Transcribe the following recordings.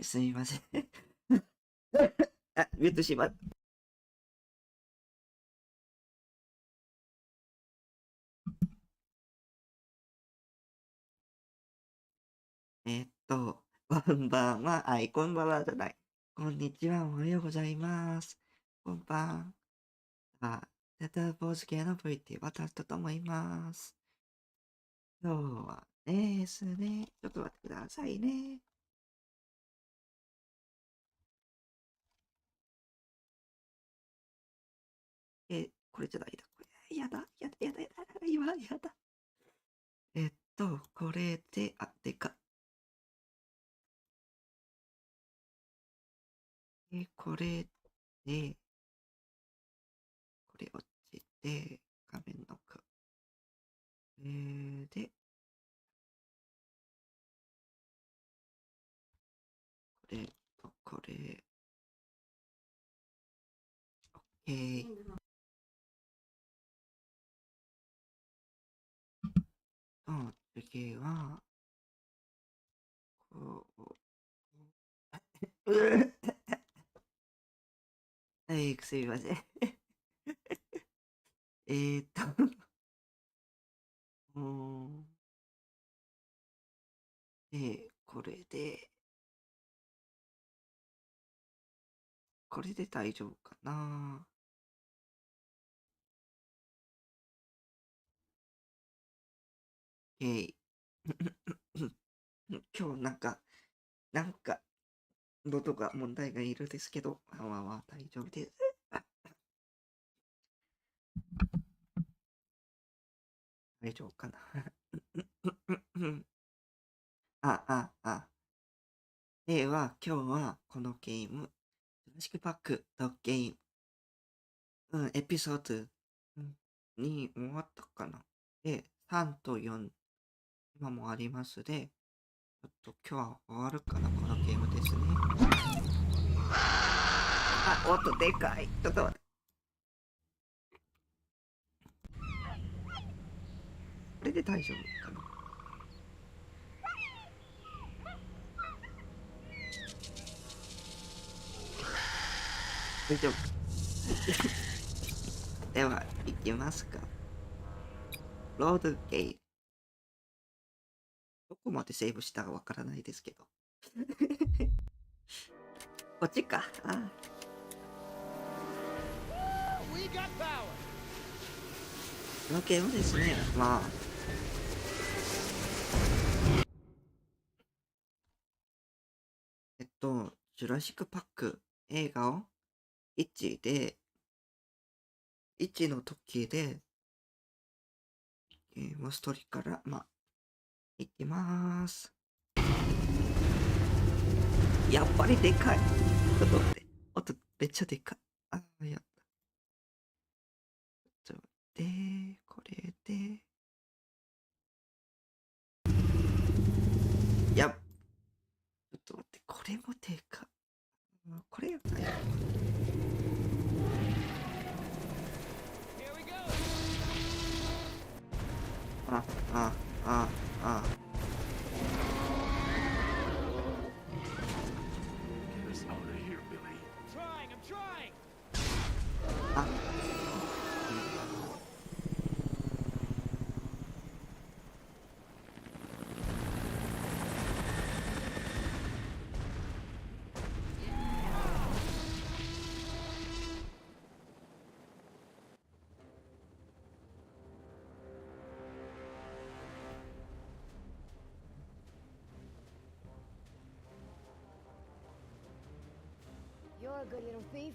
すみません。ミュートしまった。こんばんは。こんばんはじゃない。こんにちは。おはようございます。こんばんは。テト坊主系の VTuber タルトと思います。今日はですね、ちょっと待ってくださいね。これじゃないだ。これ、やだ、今、やだ。これで、でか。これで、これ落ちて、画面の奥。で、これとこれ、OK。次は、こう、はい、すみません。うーん、これで大丈夫かな。今日なんか、喉が問題がいるですけど、大丈夫です。大丈夫かな。今日はこのゲーム、ジュラシックパークのゲーム、エピソードに終わったかな。で、3と4、今もありますで、ちょっと今日は終わるかな、このゲームですね。音でかい。ちょっと待って。これで大丈夫かな。大丈夫。では、行きますか。ロードゲーム。どこまでセーブしたかわからないですけど。こっちか。このゲームですね。ジュラシックパック映画を1の時で、ゲームストーリーから、いきまーす。やっぱりでかい。ちょっと待って。音めっちゃでかい。やった。ちょっと待って、これで。ちょっと待って、これもでかい。これやったらあ、あ、あ。You're a good little thief.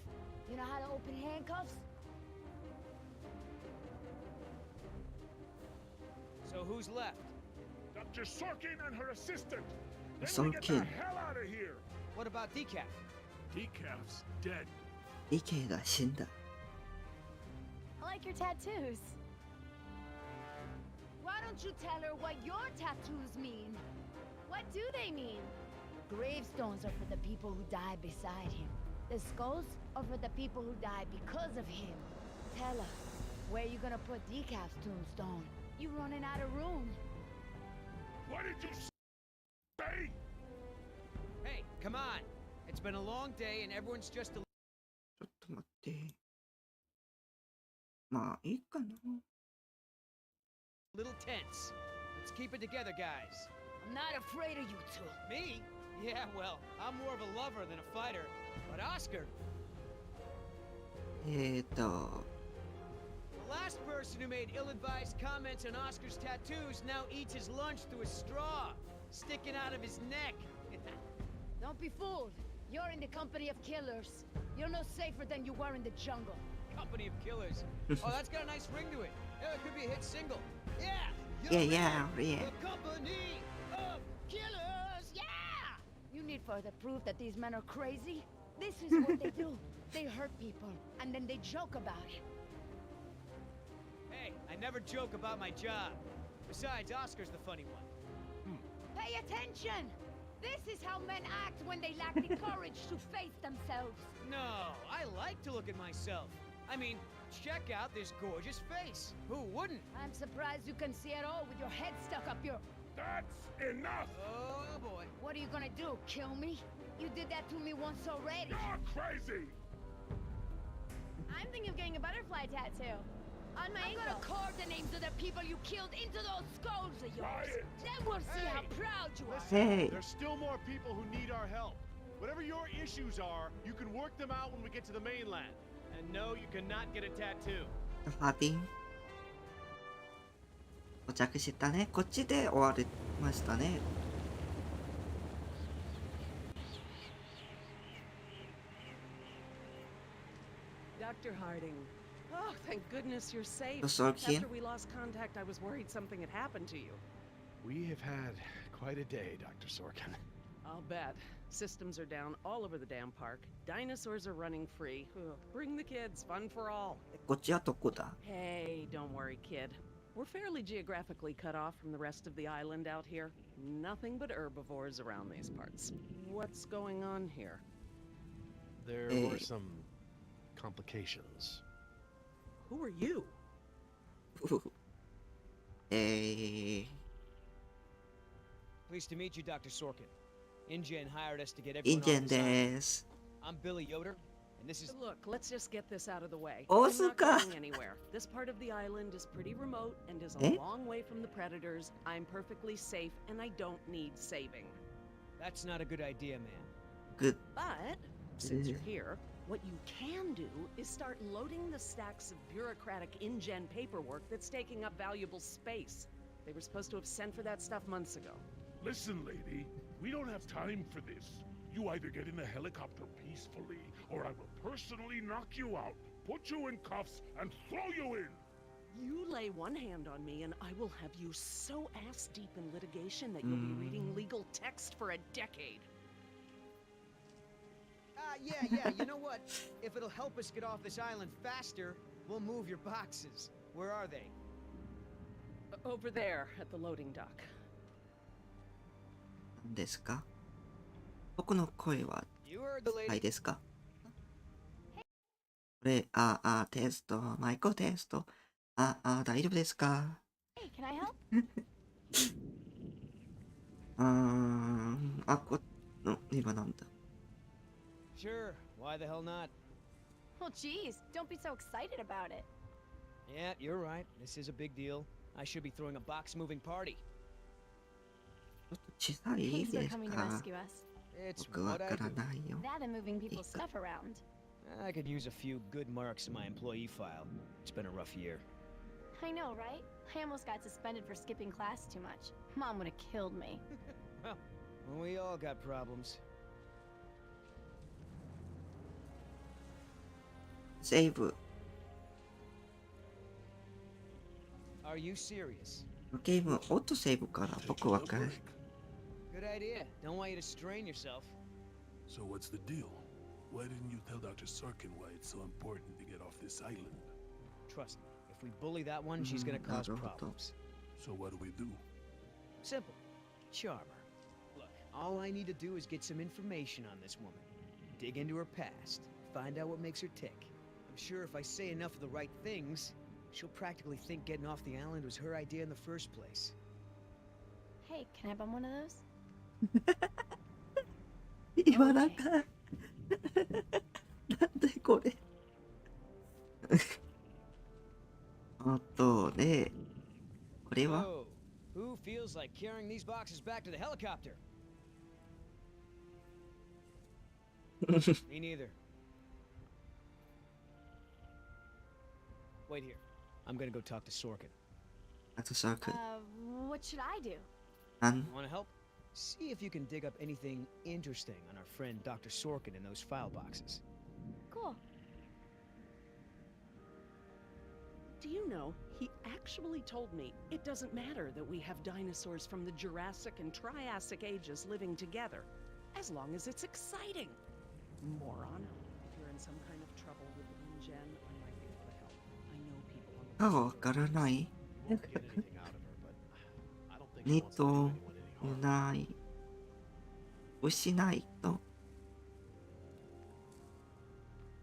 You know how to open handcuffs? So who's left? Dr. Sorkin and her assistant. Then we get Sorkin. the hell out of here. What about Decaf? Decaf's dead. イケが死んだ。I like your tattoos. Why don't you tell her what your tattoos mean? What do they mean? Gravestones are for the people who died beside him. The skulls are for the people who died because of him. Tell her, where you gonna put Decaf's tombstone? You running out of room. What did you say? come on. It's been a long day and everyone's just a ちょっと待って。まあ、いいかな。little tense. Let's keep it together, guys. I'm not afraid of you two. Me? Yeah, well, I'm more of a lover than a fighter. But Oscar,えーと、the last person who made ill-advised comments on Oscar's tattoos now eats his lunch through a straw, sticking out of his neck. Don't be fooled. You're in the company of killers. You're no safer than you were in the jungle. Company of killers. Oh, that's got a nice ring to it. Yeah, it could be a hit single. Yeah! Yeah, you're yeah, in yeah. The company of killers! Yeah! You need further proof that these men are crazy? This is what they do. They hurt people, and then they joke about it. Hey, I never joke about my job. Besides, Oscar's the funny one. Pay attention! This is how men act when they lack the courage to face themselves. No, I like to look at myself. I mean, check out this gorgeous face. Who wouldn't? I'm surprised you can see at all with your head stuck up your... That's enough! Oh boy. What are you gonna do, kill me? You did that to me once already. You're crazy! I'm thinking of getting a butterfly tattoo. On my I'm ankle. gonna carve the names of the people you killed into those skulls of yours. Quiet. Then we'll see how Hey. proud you are. Hey. There's still more people who need our help. Whatever your issues are, you can work them out when we get to the mainland. And no, you cannot get a tattoo. ハーティン。到着したね。こっちで終わりましたね。Dr. Harding. Oh, thank goodness you're safe. Sorkin. After we lost contact, I was worried something had happened to you. We have had quite a day, Dr. Sorkin. I'll bet. Systems are down all over the damn park. Dinosaurs are running free. Ugh, bring the kids. Fun for all. こっちはどこだ？ Hey, don't worry, kid. We're fairly geographically cut off from the rest of the island out here. Nothing but herbivores around these parts. What's going on here? There Hey. were some complications. Who are you? えー、 Pleased to meet you, Dr. Sorkin. InGen hired us to get イン everyone ジェ off ン this island. です。 I'm Billy Yoder, and this is... Look, let's just get this out of the way. Oh, I'm not Suka. going anywhere. This part of the island is pretty remote and is Eh? a long way from the predators. I'm perfectly safe and I don't need saving. That's not a good idea, man. Good. But since you're here, what you can do is start loading the stacks of bureaucratic InGen paperwork that's taking up valuable space. They were supposed to have sent for that stuff months ago. Listen, lady, we don't have time for this. You either get in the helicopter peacefully, or I will personally knock you out, put you in cuffs, and throw you in! You lay one hand on me and I will have you so ass-deep in litigation that you'll be reading legal text for a decade. Yeah, you know what? If it'll help us get off this island faster, we'll move your boxes. Where are they? Over there at the loading dock. 何ですか？僕の声は You heard the はい lady. ですか？これ、テスト、マイクテスト。大丈夫ですか？ Hey, can I help? 今なんだ。 Sure, why the hell not? Well, geez, don't be so excited about it. Yeah, you're right. This is a big deal. I should be throwing a box-moving party. ちょっと小さい Thanks for です coming to か？ rescue us. It's 僕わ what か I ら do. ないよ。 That and moving people's Ika. stuff around. I could use a few good marks in my employee file. It's been a rough year. I know, right? I almost got suspended for skipping class too much. Mom would have killed me. Well, we all got problems. セーブ。 Are you serious? ゲーム、オートセーブから僕わかる。 Good idea. Don't want you to strain yourself. So what's the deal? Why didn't you tell Dr. Sorkin why it's so important to get off this island? Trust me, if we bully that one, she's gonna cause Naruto. problems. So what do we do? Simple. Charm her. Look, all I need to do is get some information on this woman. Dig into her past. Find out what makes her tick. I'm sure if I say enough of the right things, she'll practically think getting off the island was her idea in the first place. Hey, can I bum one of those? 今なんかなんでこれあとね、これは Oh, who feels like carrying these boxes back to the helicopter? Me neither. Wait here. I'm gonna go talk to Sorkin. あとシャーク What should I do? なん You wanna help? See if you can dig up anything interesting on our friend Dr. Sorkin in those file boxes. Cool. Do you know, he actually told me it doesn't matter that we have dinosaurs from the Jurassic and Triassic ages living together, as long as it's exciting. Moron. If you're in some kind of trouble with InGen, I might be able to help. I know people on the かわからない Won't get anything out of her, but I don't think she に wants to do と anyone any い harm. ない失いと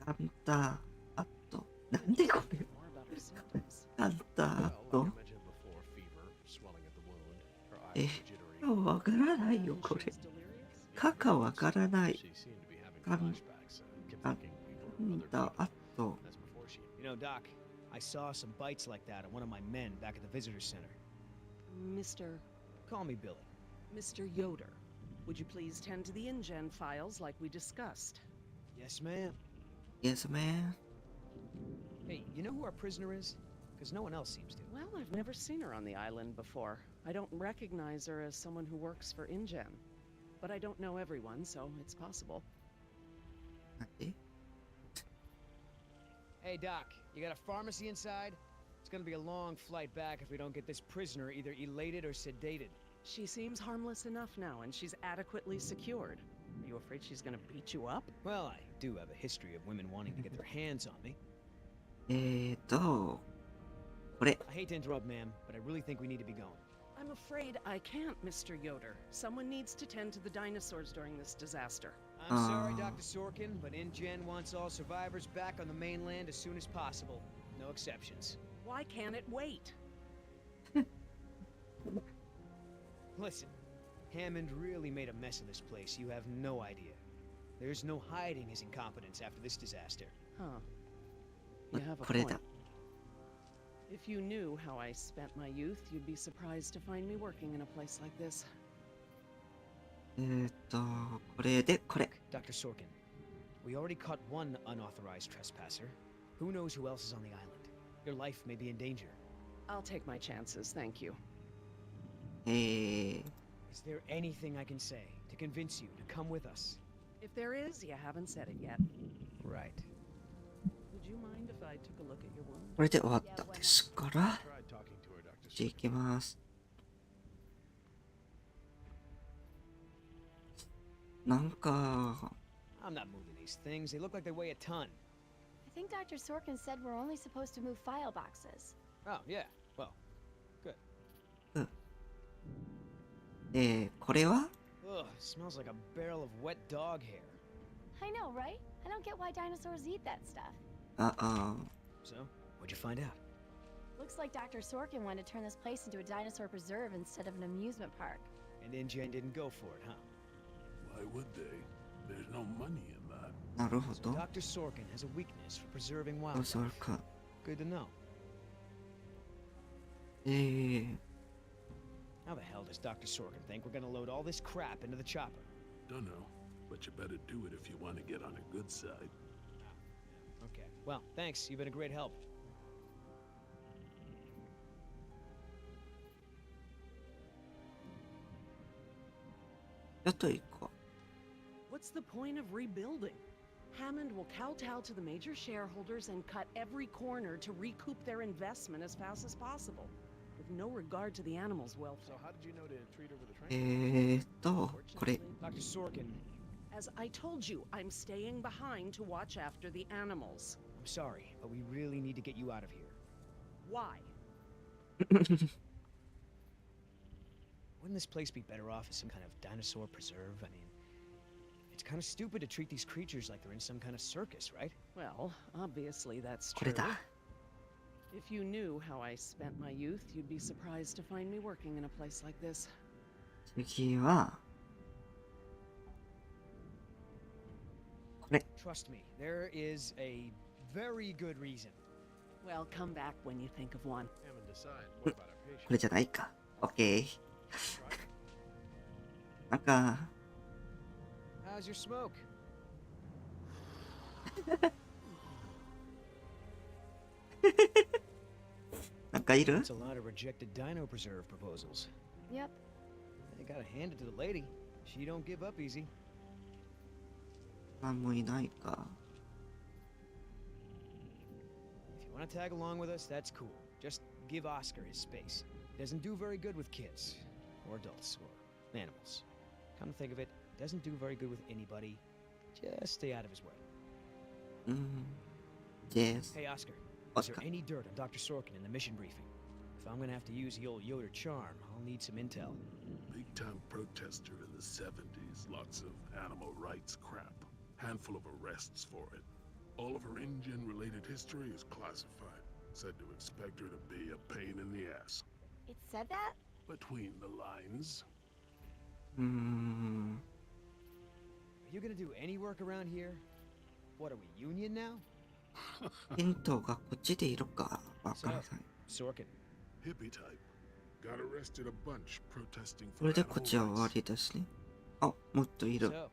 あんたあとなんでこれ more about her symptoms. あんたあ Well, と like I mentioned before, fever, swelling of the wound, her eyes え were jittery. わからないよこ She れ was delirious? かかわからない She seemed to be having あん flashbacks, kept あ thinking we ん were other た people. あと That's before she You know, Doc, I saw some bites like that on one of my men back at the visitor center. Mr. Call me Billy. Mr. Yoder, would you please tend to the InGen files like we discussed? Yes, ma'am. Yes man Hey, you know who our prisoner is? Because no one else seems to. Well, I've never seen her on the island before. I don't recognize her as someone who works for InGen. But I don't know everyone, so it's possible. なんで Hey, Doc, you got a pharmacy inside? It's gonna be a long flight back if we don't get this prisoner either elated or sedated. She seems harmless enough now, and she's adequately secured. Are you afraid she's gonna beat you up? Well, I do have a history of women wanting to get their hands on me. これ I hate to interrupt, ma'am, but I really think we need to be going. I'm afraid I can't, Mr. Yoder. Someone needs to tend to the dinosaurs during this disaster. I'm sorry, Ah. Dr. Sorkin, but InGen wants all survivors back on the mainland as soon as possible. No exceptions. Why can't it wait? Listen, Hammond really made a mess of this place. You have no idea. There's no hiding his incompetence after this disaster. Huh. You have a これだ point. If you knew how I spent my youth, you'd be surprised to find me working in a place like this. これでこれ Dr. Sorkin, we already caught one unauthorized trespasser. Who knows who else is on the island? Your life may be in danger. I'll take my chances, thank you. Is there anything I can say to convince you to come with us? If there is, you haven't said it yet. Right. Would you mind if I took a look at your wound? これで終わったですから tried talking to her, Dr. じゃあ行きますなんか I'm not moving these things. They look like they weigh a ton. I think Dr. Sorkin said we're only supposed to move file boxes. Oh, yeah. Well, これは ugh, smells like a barrel of wet dog hair. I know, right? I don't get why dinosaurs eat that stuff. So, what'd you find out? Looks like Dr. Sorkin wanted to turn this place into a dinosaur preserve instead of an amusement park. And InGen didn't go for it, huh? Why would they? There's no money in that. なるほ So ど Dr. Sorkin has a weakness for preserving どうぞ wildlife. か Good to know. How the hell does Dr. Sorkin think we're gonna load all this crap into the chopper? Don't know, but you better do it if you want to get on a good side. Okay. Well, thanks. You've been a great help. ちょっと行こ What's the point of rebuilding? Hammond will kowtow to the major shareholders and cut every corner to recoup their investment as fast as possible, with no regard to the animals' So welfare. how did you know to treat her with a う train? これ Dr. Sorkin, As I told you, I'm staying behind to watch after the animals. I'm sorry, but we really need to get you out of here. Why? Wouldn't this place be better off as some kind of dinosaur preserve? I mean, it's kind of stupid to treat these creatures like they're in some kind of circus, right? Well, obviously that's これ true. だ If you knew how I spent my youth, you'd be surprised to find me working in a place like this. 次は Trust me, there is a very good reason. Well, come back when you think of one. Hammond decide. What about our これ patient? じゃないか。OK。なんか、How's your smoke? なんかいる That's a lot of rejected dino preserve proposals. Yep. They gotta hand it to the lady. She don't give up easy. なんもいないか。 If you want to tag along with us, that's cool. Just give Oscar his space. He doesn't do very good with kids, or adults, or animals. Come to think of it, doesn't do very good with anybody. Just stay out of his way. Yes. Hey, Oscar, is there Oscar. any dirt on Dr. Sorkin in the mission briefing? If I'm gonna have to use the old Yoder charm, I'll need some intel. Big time protester in the 70s. Lots of animal rights crap. Handful of arrests for it. All of her InGen related history is classified. Said to expect her to be a pain in the ass. It said that? Between the lines. Are you gonna do any work around here? What are we, union now? ヒントがこっちでいるかわからない。 Sorkin. Hippie type. Got arrested a bunch protesting こ for れでこっ animal ちは終わ rights. りですね。あ、もっといる。 So,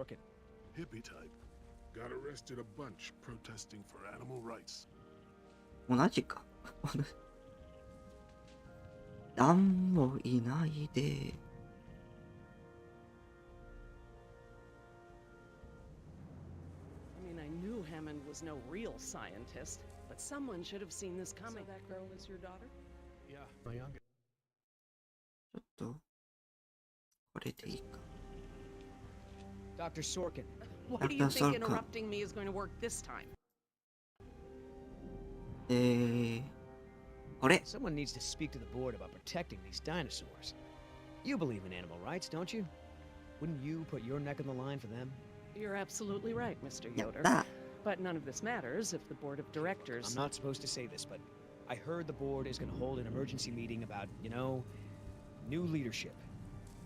Sorkin. Hippie type. Got arrested a bunch protesting for animal rights. 同じか。なんもいないで。I mean, I knew Hammond was no real scientist, but someone should have seen this coming. So that girl is your daughter? Yeah, my youngest. ちょっと、これでいいか。 Dr. Sorkin. Why do you Dr. think Sorkin. interrupting me is going to work this time? これ。 Someone needs to speak to the board about protecting these dinosaurs. You believe in animal rights, don't you? Wouldn't you put your neck on the line for them? You're absolutely right, Mr. やっ Yoder. た。 But none of this matters if the board of directors... I'm not supposed to say this, but I heard the board is going to hold an emergency meeting about, new leadership.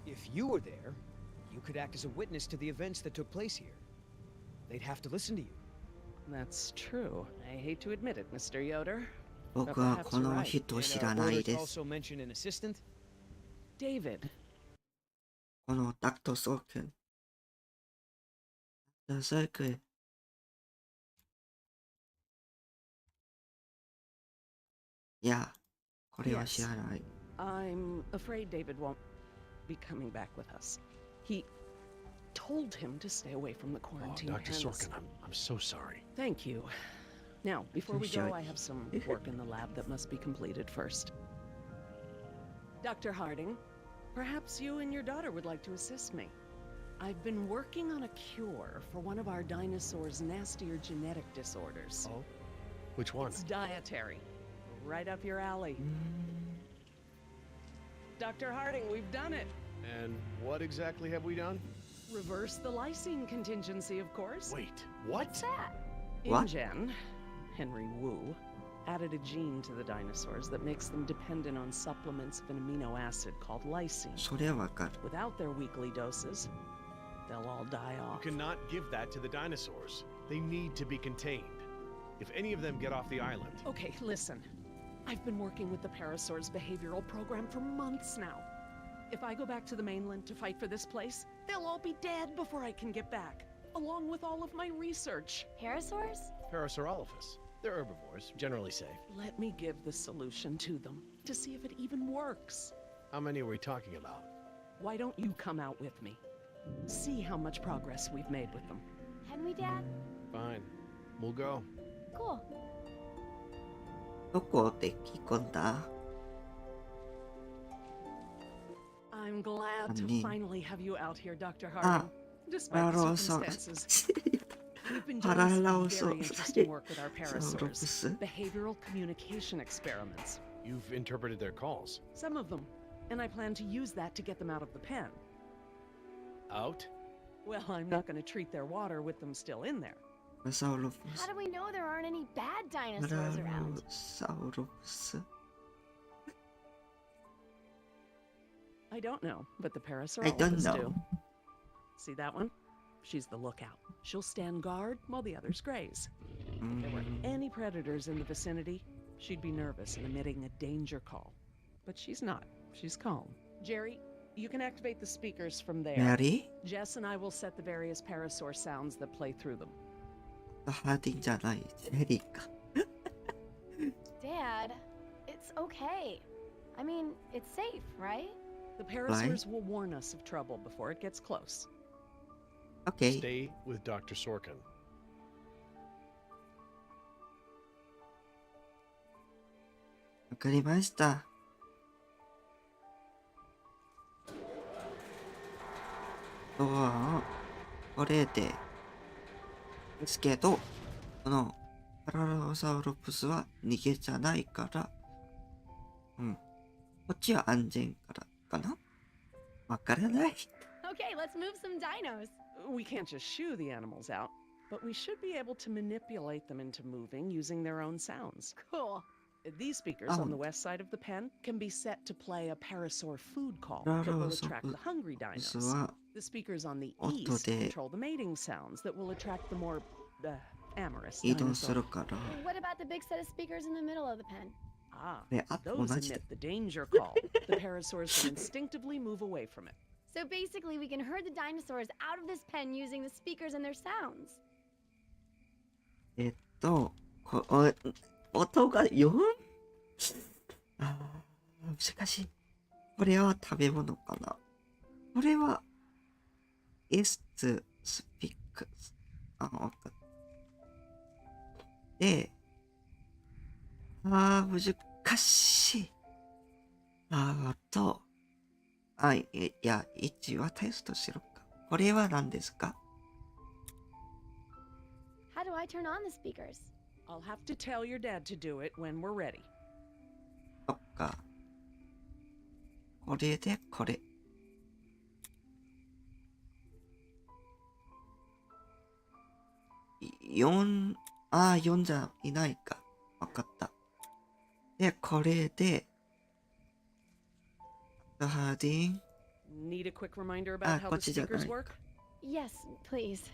If you were there, you could act as a witness to the events that took place here. They'd have to listen to you. That's true. I hate to admit it, Mr. Yoder. 僕はこの人知らないで Orders す。 also mention an assistant. David, このダクトソー君。ダクトソー君。いや、これは知らない。 I'm afraid David won't be coming back with us. He told him to stay away from the Oh, quarantine. Dr. hence- Sorkin, I'm so sorry. Thank you. Now, before we Sure. go, I have some work in the lab that must be completed first. Dr. Harding, perhaps you and your daughter would like to assist me. I've been working on a cure for one of our dinosaurs' nastier genetic disorders. Oh? Which one? It's dietary. Right up your alley. Dr. Harding, we've done it. And what exactly have we done? Reverse the lysine contingency, of course. Wait, what? What's that? What? InGen, Henry Wu, added a gene to the dinosaurs that makes them dependent on supplements of an amino acid called lysine. それはわかる。 Without their weekly doses, they'll all die You off. cannot give that to the dinosaurs. They need to be contained. If any of them get off the island, Okay, listen. I've been working with the Parasaur's behavioral program for months now. If I go back to the mainland to fight for this place, they'll all be dead before I can get back, along with all of my research. Parasaurs? Parasaurolophus. They're herbivores, generally safe. Let me give the solution to them to see if it even works. How many are we talking about? Why don't you come out with me? See how much progress we've made with them. Can we, Dad? Fine. We'll go. Cool. どこで聞こんだ I'm glad to Honey. finally have you out here, Dr. Ah, Harding. Despite the ラロソ circumstances, we've been パ doing ラ some ラオソ very interesting work with our サウロプ parasaurs. ス Behavioral communication experiments. You've interpreted their calls. Some of them. And I plan to use that to get them out of the pen. Out? Well, I'm not going to treat their water with them still in there. サウロプス How do we know there aren't any bad パラ dinosaurs ロ around? サウロプス I don't know, but the I don't Parasaurolophus know. do. See that one? She's the lookout. She'll stand guard while the others graze. If there were any predators in the vicinity, she'd be nervous and emitting a danger call. But she's not. She's calm. Jerry, you can activate the speakers from there. メアリ Jess and I will set the various parasaur sounds that play through them. ーハーディンじゃない。ジェリーか。Dad, it's okay. I mean, it's safe, right? The parasaurs will warn us of trouble before it gets close. OK。Stay with Dr. Sorkin. わかりました。ドアをこれでですけど、このパラロサウロプスは逃げじゃないから、こっちは安全からかな。わからない。Okay, let's move some dinos. We can't just shoo the animals out, but we should be able to manipulate them into moving using their own sounds. Cool. These speakers on the west side of the pen can be set to play a parasaur food call that will attract the hungry dinos. The speakers on the east control the mating sounds that will attract the more amorous 移動す dinosaur. るから。 What about the big set of speakers in the middle of the pen? Ah, ね、あと同 those じだ。 emit the danger call. The parasaurs will instinctively move away from it. So basically, we can herd the dinosaurs out of this pen using the speakers and their sounds. 音が4？難しい。これは食べ物かな。これは、スピックス。わかった。で、難しい。いや、一はテストしろか。これは何ですか？ How do I turn on the speakers? I'll have to tell your dad to do it when we're ready. そっか。これでこれ。4、4じゃいないか。わかった。で、これで、ハーディン。 Need a quick reminder about how the speakers work? Yes, please.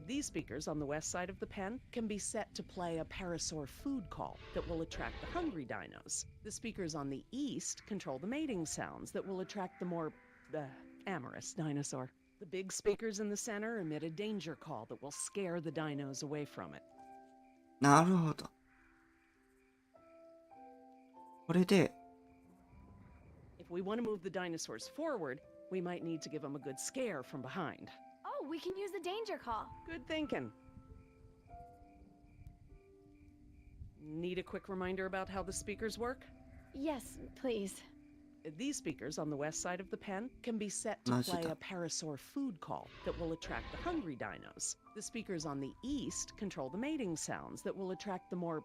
These speakers on the west side of the pen can be set to play a parasaur food call that will attract the hungry dinos. The speakers on the east control the mating sounds that will attract the more amorous dinosaur. The big speakers in the center emit a danger call that will scare the dinos away from it. なるほど。これで、 If we want to move the dinosaurs forward, we might need to give them a good scare from behind. Oh, we can use the danger call. Good thinking. Need a quick reminder about how the speakers work? Yes, please. These speakers on the west side of the pen can be set to play a parasaur food call that will attract the hungry dinos. The speakers on the east control the mating sounds that will attract the more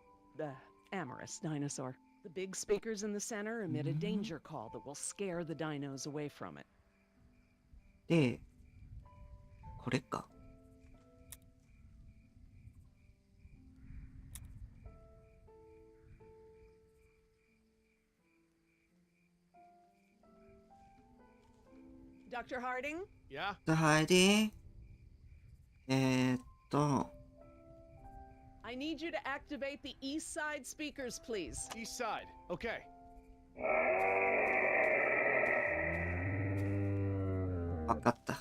amorous dinosaur. The big speakers in the center emit a danger call that will scare the dinos away from it. で、これか。Dr. Harding? Yeah? ハーディン。I need you to activate the east side speakers, please. East side. Okay. わかった。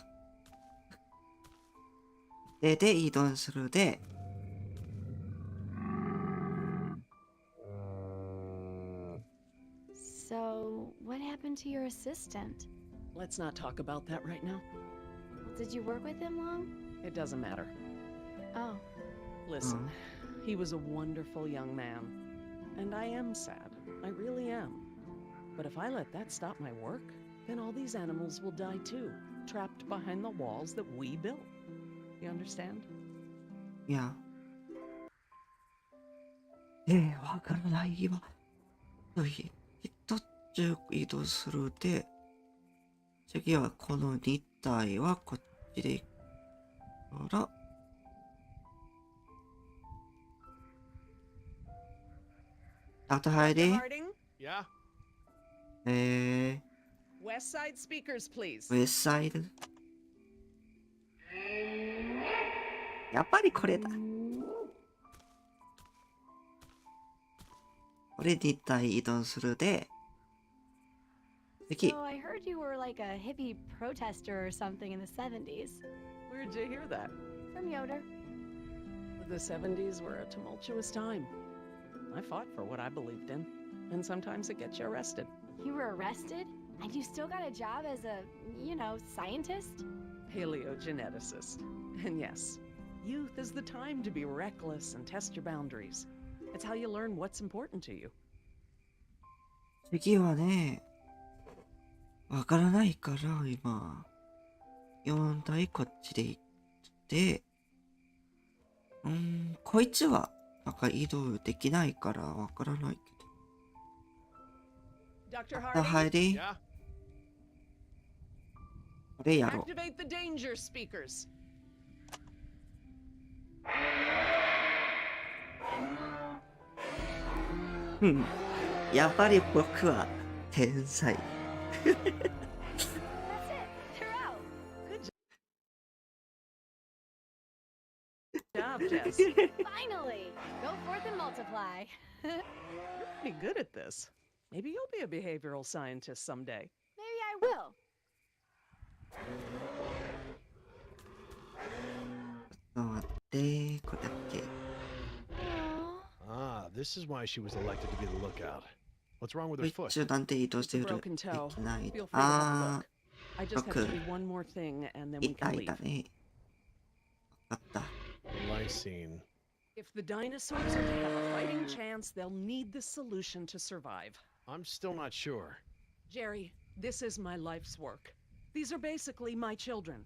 で、移動するで、So, what happened to your assistant? Let's not talk about that right now. Did you work with him long? It doesn't matter. Oh, Listen, he was a wonderful young man. And I am sad. I really am. But if I let that stop my work, then all these animals will die too, trapped behind the walls that we built. You understand? いや。わからないわ。一つ移動するで、次はこの2体はこっちで行くから、Dr. Heidi? Harding? Yeah? West side speakers, please. West side? やっぱりこれだ。これに体移動するで、次。 So I heard you were like a hippie protester or something in the 70s. Where'd you hear that? From Yoder. The 70s were a tumultuous time. I fought for what I believed in, and sometimes it gets you arrested. You were arrested? And you still got a job as a, scientist? Paleogeneticist. And yes, youth is the time to be reckless and test your boundaries. It's how you learn what's important to you. 次はね、わからないから今、4台こっちで行って、こいつはなんか移動できないからわからないけど。 Dr. ハイ Hardy, ディ、 Yeah? これやろう。 activate the danger speakers. やっぱり僕は天才。 That's it. They're out. Good job, Jess. Finally. Go forth and multiply. You're pretty good at this. Maybe you'll be a behavioral scientist someday. Maybe I will. ちょっと待って、これだけ。 Ah, this is why she was elected to be the lookout. What's wrong with こ her い foot? つなんで移動してるで Broken き toe. ない。 Feel free to have a あ look. I just have to look. do one more thing and then we 痛 can いだ leave. ね。わかった。 Lysine. If the dinosaurs are to have a fighting chance, they'll need this solution to survive. I'm still not sure. Jerry, this is my life's work. These are basically my children.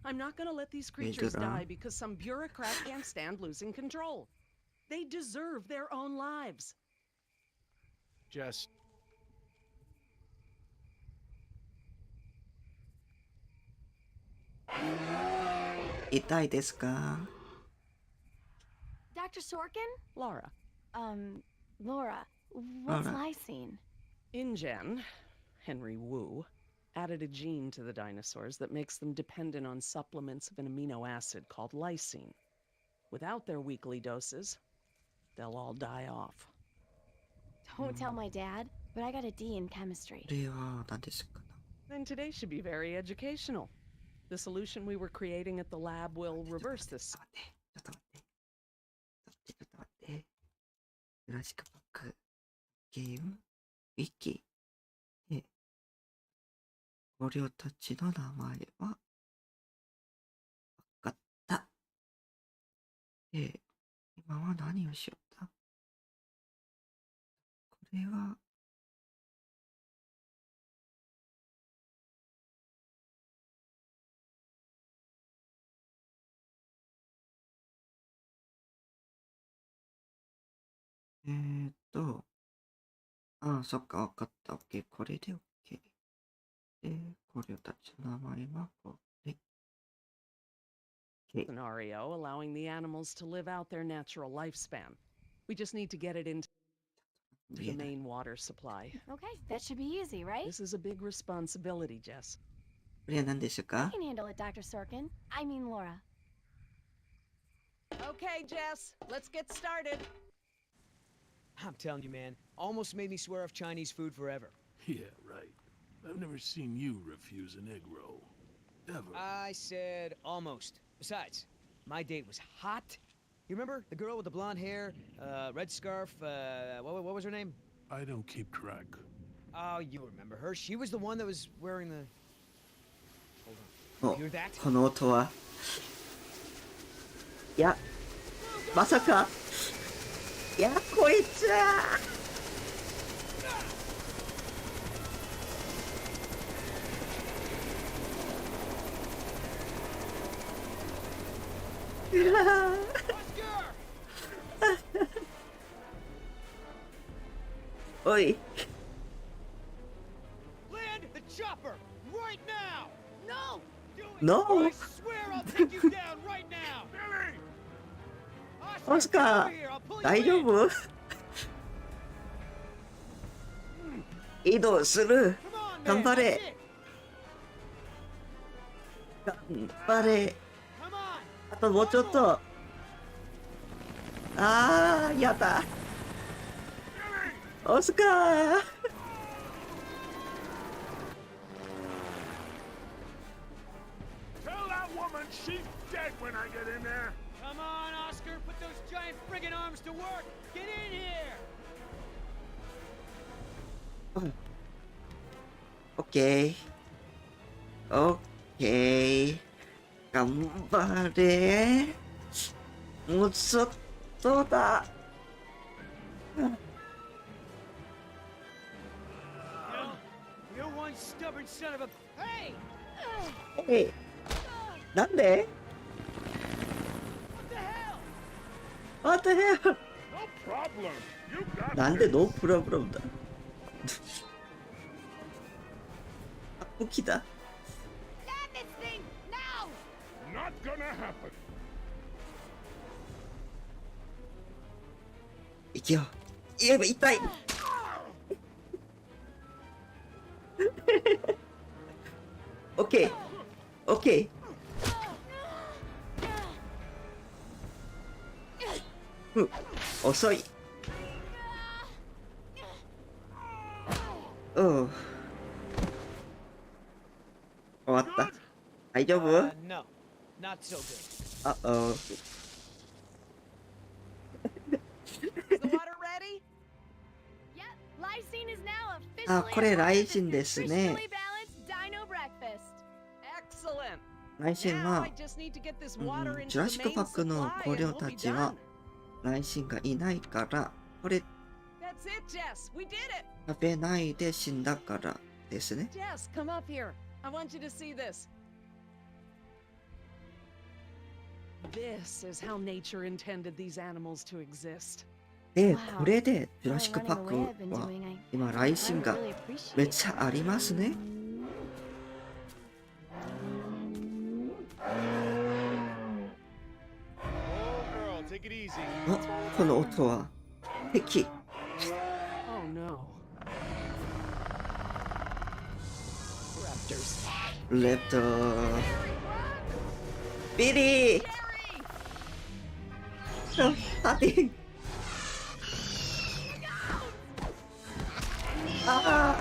I'm not going to let these creatures die because some bureaucrat can't stand losing control. They deserve their own lives. Jess, 痛いですか？ Dr. Sorkin? Laura, Laura, what's Laura. lysine? InGen, Henry Wu, added a gene to the dinosaurs that makes them dependent on supplements of an amino acid called lysine. Without their weekly doses, they'll all die off. Don't tell my dad, but I got a D in chemistry. これは何ですか？ Then today should be very educational. The solution we were creating at the lab will reverse this. ちょっと待って。ちょっと待って。ジュラシックパークゲームウィキで、捕虜たちの名前はわかった。で、今は何をしよった？これは、そっか、わかった。OK。これで OK。で、捕虜たちの名前はこれ。OK。 Scenario allowing the animals to live out their natural lifespan. We just need to get it into 見 the えない。 main water supply. Okay, that should be easy, right? This is a big responsibility, Jess. これは何でしょう I か？ can handle it, Dr. Sorkin. I mean Laura. Okay, Jess, let's get started. I'm telling you, man, almost made me swear off Chinese food forever. Yeah, right. I've never seen you refuse an egg roll. Ever. I said almost. Besides, my date was hot. You remember the girl with the blonde hair, red scarf, what was her name? I don't keep track. Oh, you remember her. She was the one that was wearing the... Hold on. お、 You hear that? この音は。いや、まさか。いや、こいつは。うわー おい。 land the chopper right now! No! Do it! No. Or I swear I'll take you down right now! Billy! オスカー、大丈夫？移動する。頑張れ。頑張れ。あともうちょっと。あー、やだ。押すかー。Tell that woman she's dead when I get in there. Come on, Oscar, put those giant friggin' arms to work. Get in here. オッケー。オッケー。頑張れ。もうちょっとだ。You're one stubborn son of a. Hey! えい。なんで What the hell? ?What the hell? No problem. You got なんでノープロブレムだあ、武器だ。Stand this thing now! Not gonna happen. 生きよう。言えば痛い。オッケー。オッケー。うん、遅い。うん。終わった。大丈夫 No, not so good. あお。Is the water ready? Yep, lysine is now あ、 officially これ a part ラ of イ this シンですね。 nutritionally balanced dino breakfast. Excellent. ライシン Now は I、just need to get this water ジュ into ラ the シック main パックの supply 捕 and 虜 we'll た be ちは done. ライシンがいないから、これ That's it, Jess. We did it. 食べないで死んだからですね。 Jess, come up here. I want you to see this. This is how nature intended these animals to exist. で、 Wow. これでジュ All ラ the シック running パッ away I've ク been は doing, I 今ライシンが really appreciate めっちゃありますね。 Oh, girl, take it easy. あ、この音は敵。 Oh no. Raptors. レッドビリーパティあ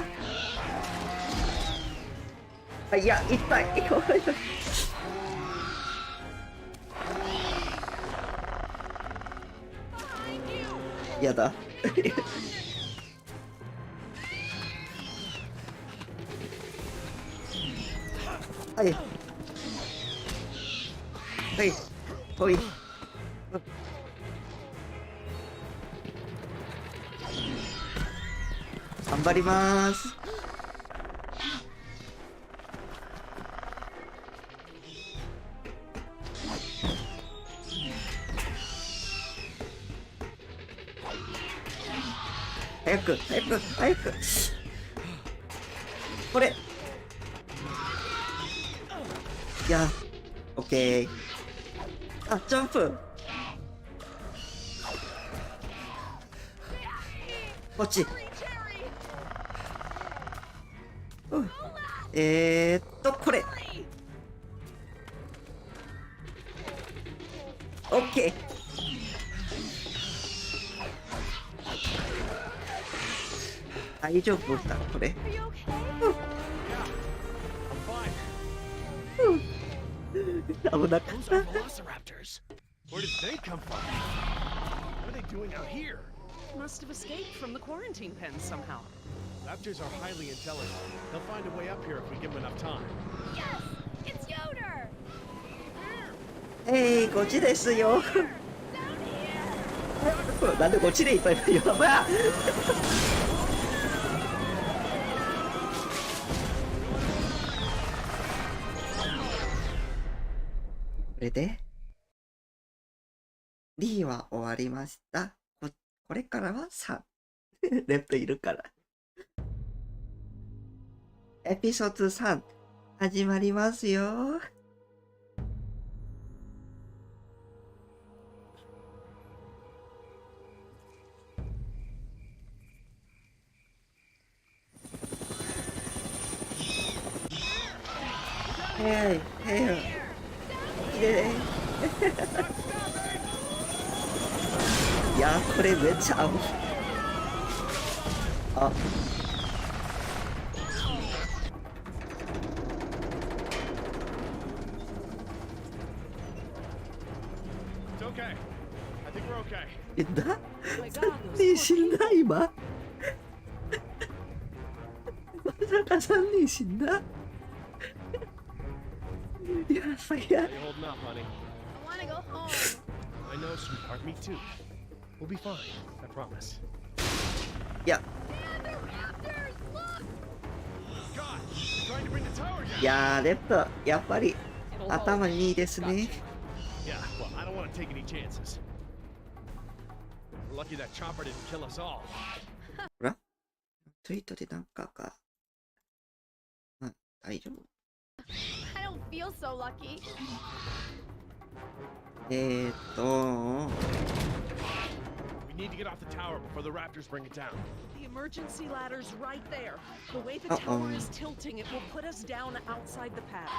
あいや痛いやだはいはいほい頑張ります早く早く早くこれいやオッケーあジャンプこっちうんこれオッケー大丈夫だこれ Are you okay? I'm fine. 危なかっ Those た are velociraptors. Where did they come from? What are they doing out here? Must have escaped from the quarantine pen somehow. Raptors are highly intelligent. They'll find a way up here if we give them enough time. Yes, it's Yoder. こっちですよ Down here. なんでこっちでいっぱいいるやばいこれでリーは終わりましたこれからは3レッドいるからエピソード3始まりますよ早い早いでいやー、これめっちゃ合う。あ、 It's okay. I think we're okay. 死んだ Oh my god, 3 those 人死んだ今。まさか3人死んだ。いや、最悪。 How you holding up, honey? I wanna go home. I know, sweetheart. Me too. We'll be fine. I promise. いや、 And the raptors! Look! God, they're trying to bring the tower down. いやー、レッド、やっぱり It'll hold. 頭いいですね。 Yeah, well, I don't want to take any chances. We're lucky that chopper didn't kill us all. ほら、ツイートでなんかが、うん、大丈夫。 I don't feel so lucky. We need to get off the tower before the raptors bring it down. The emergency ladder's right there. The way the Uh-oh. tower is tilting, it will put us down outside the pad.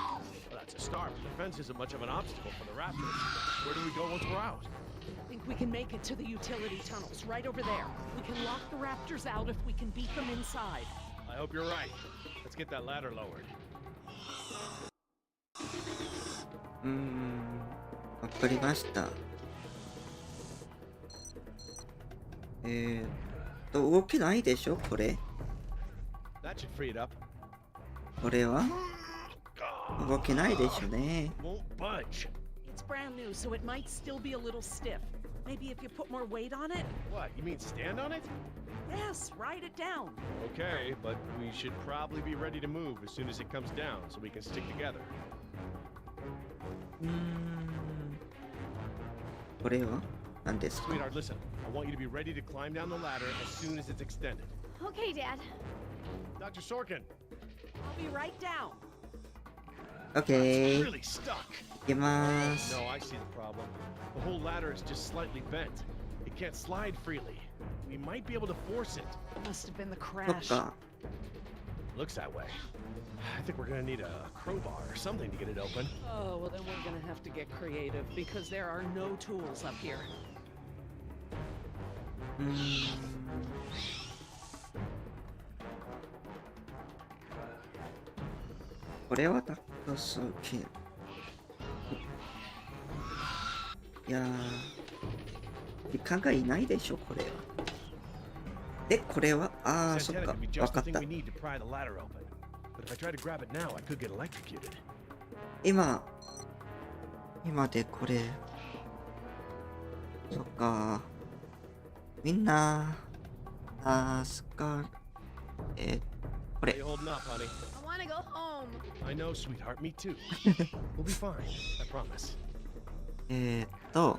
Well, that's a start, but the fence isn't much of an obstacle for the raptors. Where do we go once we're out? I think we can make it to the utility tunnels right over there. We can lock the raptors out if we can beat them inside. I hope you're right. Let's get that ladder lowered. わかりました。動けないでしょこれ。 That should free it up. これは動けないでしょね。 Won't budge. It's brand new, so it might still be a little stiff. Maybe if you put more weight on it? What, you mean stand on it? Yes, write it down. Okay, but we should probably be ready to move as soon as it comes down so we can stick together. これは何ですか？ Sweetheart, listen. I want you to be ready to climb down the ladder as soon as it's extended. Okay, Dad. Dr. Sorkin, I'll be right down. OK。 it's really stuck. いきます。 No, I see the problem. The whole ladder is just slightly bent. It can't slide freely. We might be able to force it. Must have been the そっ crash. か。 Looks that way. I think we're gonna need a crowbar or something to get it open. Oh, well then we're gonna have to get creative because there are no tools up here. これは高そうけん。いやー、時間がいないでしょこれは。で、これは、あー、そっ Santana か、 could be わ just かっ the た thing。we need to pry the ladder open. But if I try to grab it now, I could get electrocuted. 今でこれ、そっか、みんな、助かる。こ How れ you、holding up, honey? I wanna go home. I know, sweetheart. Me too. We'll be fine. I promise. あと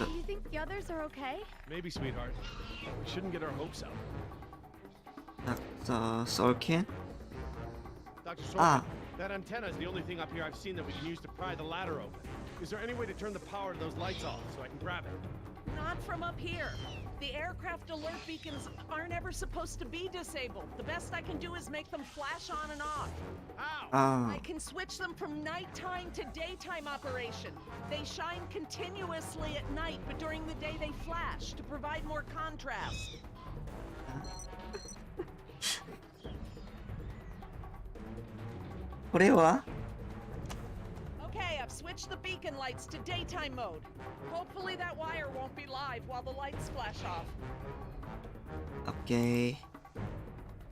Do you think the others are okay? Maybe, sweetheart. We shouldn't get our hopes up. そうけん Dr. Ah. Sorkin, that antenna is the only thing up here I've seen that we can use to pry the ladder open. Is there any way to turn the power to those lights off so I can grab it? Not from up here. The aircraft alert beacons aren't ever supposed to be disabled. The best I can do is make them flash on and off. How? あ I can switch them from nighttime to daytime operation. They shine continuously at night, but during the day they flash to provide more contrast. これは Okay, I've switched the beacon lights to daytime mode. Hopefully that wire won't be live while the lights flash off. OK。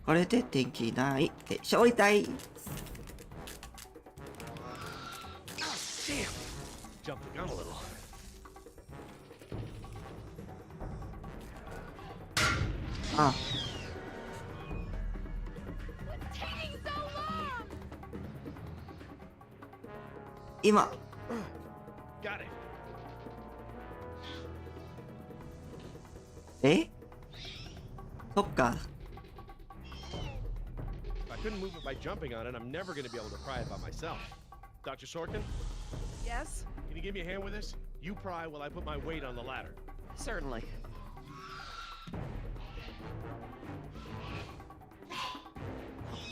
これで天気ないで勝利たい。 Damn! Jumped the gun a little. あ、 What's taking so long? 今、 Got it. そっか。 If I couldn't move it by jumping on it, I'm never going to be able to pry it by myself. Dr. Sorkin, Yes? can you give me a hand with this? You pry while I put my weight on the ladder. Certainly.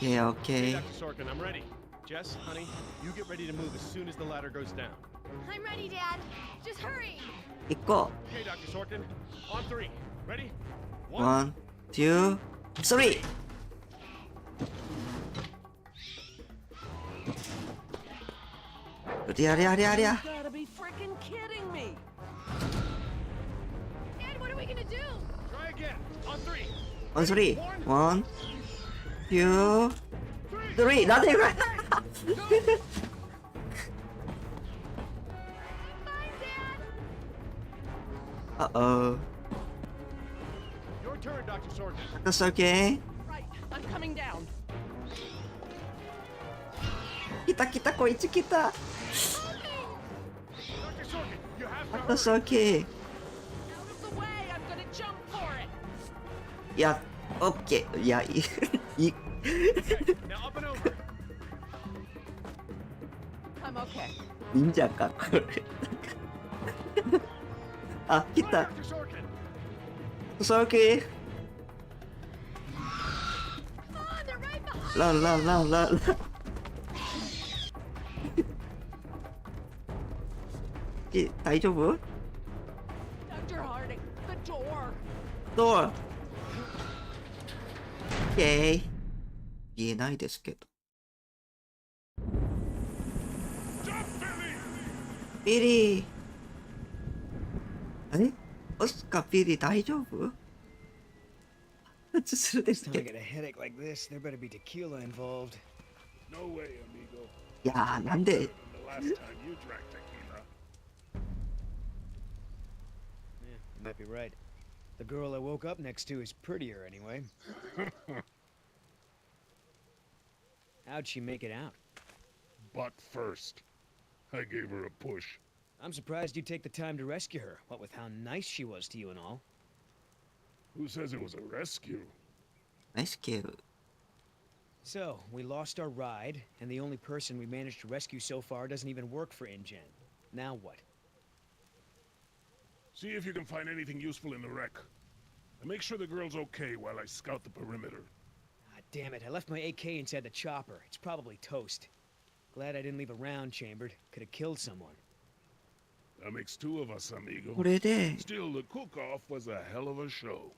OK Hey, OK。 Dr. Sorkin, I'm ready. Jess, honey, you get ready to move as soon as the ladder goes down. I'm ready, Dad. Just hurry. 行こ Okay, Dr. Sorkin, on three. Ready? う。1, 2, 3! ありゃりゃりゃりゃ。 You gotta be freaking kidding me! Dad, what are we gonna do? Try again. On three. On 3. 1, 2, 3! なんでこれ Fine, Dad. Uh-oh. Your turn, Dr. Sorkin. That's okay? Right, I'm coming down. 来た来た、こいつ来た。Dr. Sorkin, you have to That's hurry. okay. Out of the way, I'm gonna jump for it! いや、OK。いや、いい。 Okay, now up and over. I'm okay. 忍者か、これ。あ、来 Come on, た。 Dr. Sorkin. It's okay. Come on, they're right behind. ランランランランラン。大丈夫？ Dr. Harding, the door! ドア。OK。言えないですけど。ビリー。あれ？オスカ、ビリー大丈夫？するです Next け time I ど。 get a headache like this, there better be tequila involved. No way, amigo. いやー、なんで？ The last time you drank tequila. Yeah, you might be right. The girl I woke up next to is prettier anyway. How'd she make it out? But first, I gave her a push. I'm surprised you take the time to rescue her, what with how nice she was to you and all. Who says it was a rescue? ナイスケール。 So, we lost our ride, and the only person we managed to rescue so far doesn't even work for InGen. Now what? See if you can find anything useful in the wreck. And make sure the girl's okay while I scout the perimeter. Ah, damn it, I left my AK inside the chopper. It's probably toast. Glad I didn't leave a round chambered. Could have killed someone. That makes two of us, amigo. これで、 Still, the cook-off was a hell of a show.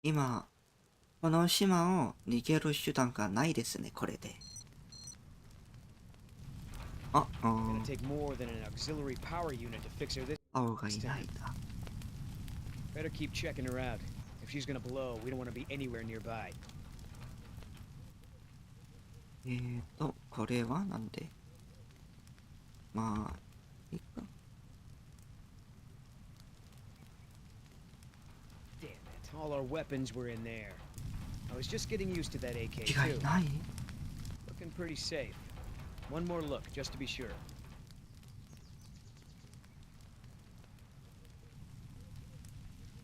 今、この島を逃げる手段がないですね、これで。あ、Gonna take more than an auxiliary power unit to fix her this. 青がいないだ。 Better keep checking her out. If she's gonna blow, we don't want to be anywhere nearby. これはなんで？まあ、いいか。 Damn it, all our weapons were in there. I was just getting used to that AK 違 too. いない？ Looking pretty safe. One more look, just to be sure.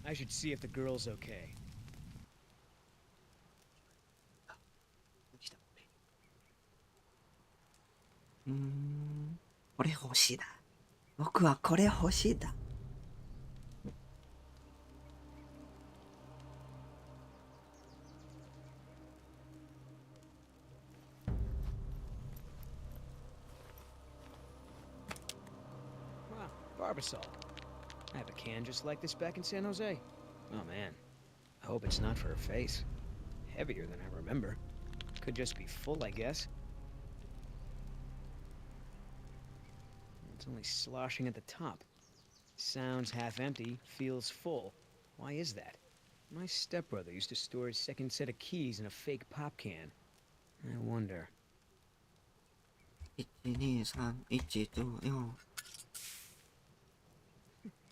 I should see if the girl's okay. これ欲しいだ。僕はこれ欲しいだ。Wow, Barbasol. I have a can just like this back in San Jose. Oh man, I hope it's not for her face. Heavier than I remember. Could just be full, I guess. It's only sloshing at the top. Sounds half empty, feels full. Why is that? My stepbrother used to store his second set of keys in a fake pop can. I wonder. 1、2、3、1、2、4。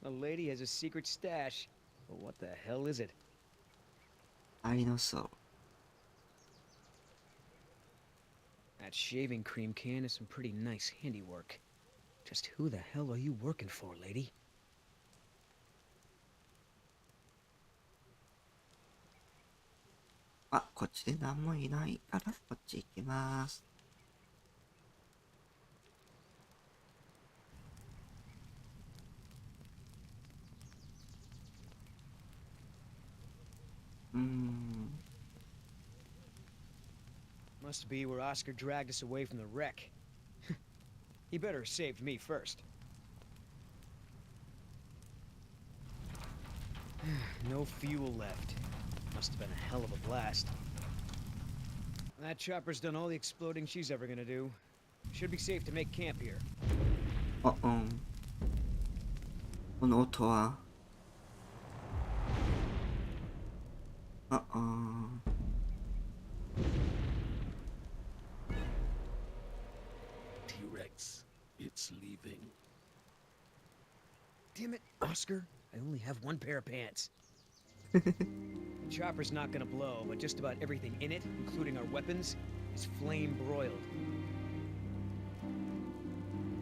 A lady has a secret stash. But what the hell is it? ダイノソー。 That shaving cream can is some pretty nice handiwork. Just who the hell are you working for, lady? あ、こっちで何もいないからこっち行きます。Must be where Oscar dragged us away from the wreck. He better have saved me first. No fuel left. Must have been a hell of a blast. That chopper's done all the exploding she's ever gonna do. Should be safe to make camp here. この音はT-Rex, it's leaving. Damn it, Oscar. I only have one pair of pants. The chopper's not gonna blow, but just about everything in it, including our weapons, is flame broiled.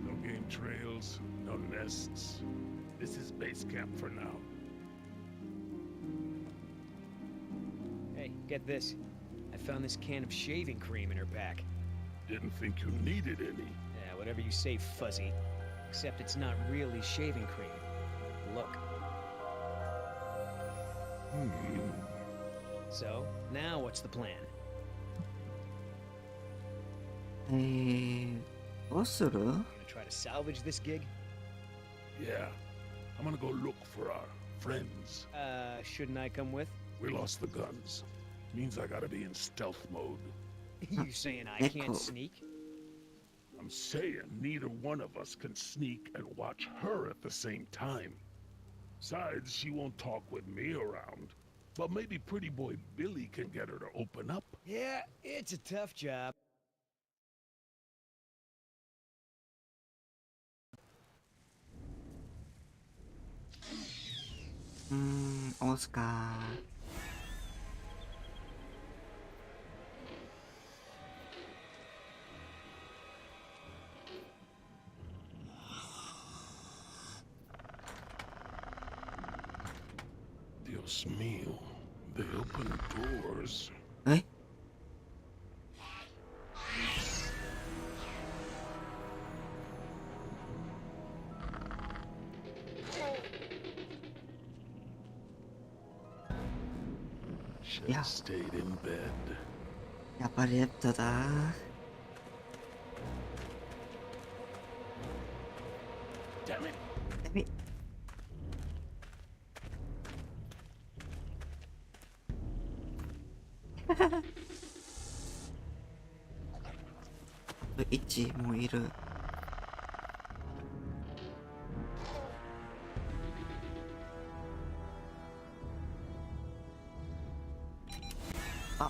No game trails, no nests. This is base camp for now. Hey, get this. I found this can of shaving cream in her pack. Didn't think you needed any. Yeah, whatever you say, Fuzzy. Except it's not really shaving cream. Look. So, now what's the plan? どうする？ Gonna try to salvage this gig? Yeah. I'm gonna go look for our friends. Shouldn't I come with? We lost the guns. Means I gotta be in stealth mode. You saying I can't sneak? I'm saying neither one of us can sneak and watch her at the same time. Besides, she won't talk with me around. But maybe pretty boy Billy can get her to open up. Yeah, it's a tough job. オスカ Dios mío, they open doors. え？ Should Yeah. have stayed in bed. やっぱりレッドだ。Damn it! エビ。1もいる。あ。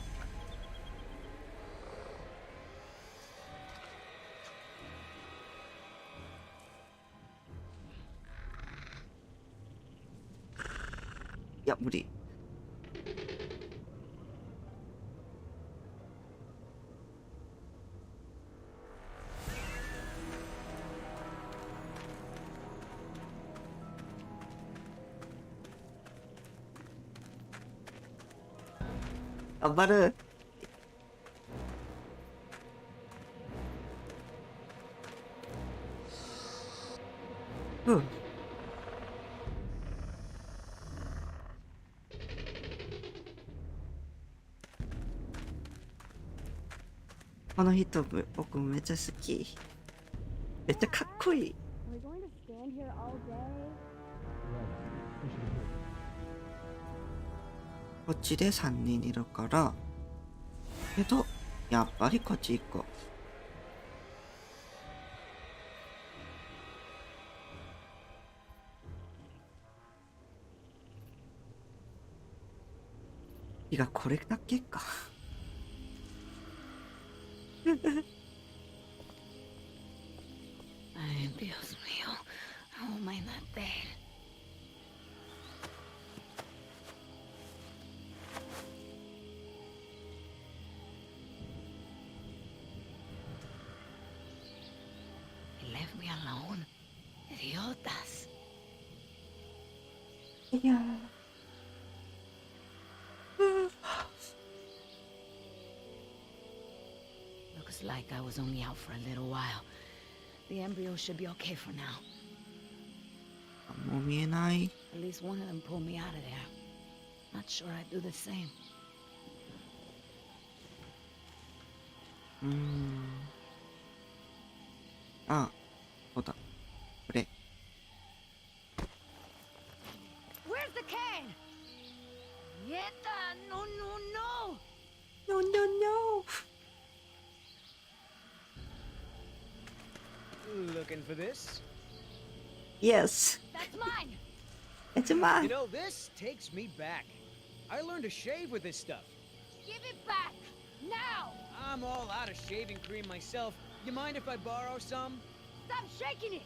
いや、無理。頑張る。この人僕めっちゃ好き。めっちゃかっこいい。 Are we going to stand here all day? こっちで3人いるから。けどやっぱりこっち行こう。いや、これだけか。Ay, Dios mío. How am I not there? He left me alone. Idiotas. いや。Looks like I was only out for a little while. The embryo should be okay for now. もう見えない。 At least one of them pulled me out of there. Not sure I'd do the same. あ、そうだ。これ。Where's the can? Nieta, no, no, no! No, no, no! Looking for this? Yes! That's mine! It's You mine! know, this takes me back. I learned to shave with this stuff. Give it back! Now! I'm all out of shaving cream myself. You mind if I borrow some? Stop shaking it!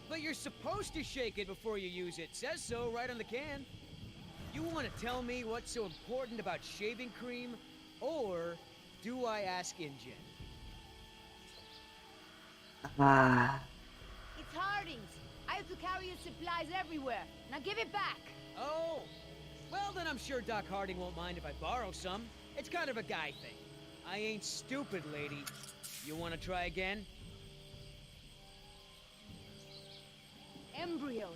But you're supposed to shake it before you use it. Says so right on the can. You want to tell me what's so important about shaving cream? Or do I ask InGen? Ah. It's Harding's. I have to carry his supplies everywhere. Now give it back! Oh, well then I'm sure Doc Harding won't mind if I borrow some. It's kind of a guy thing. I ain't stupid, lady. You want to try again? Embryos.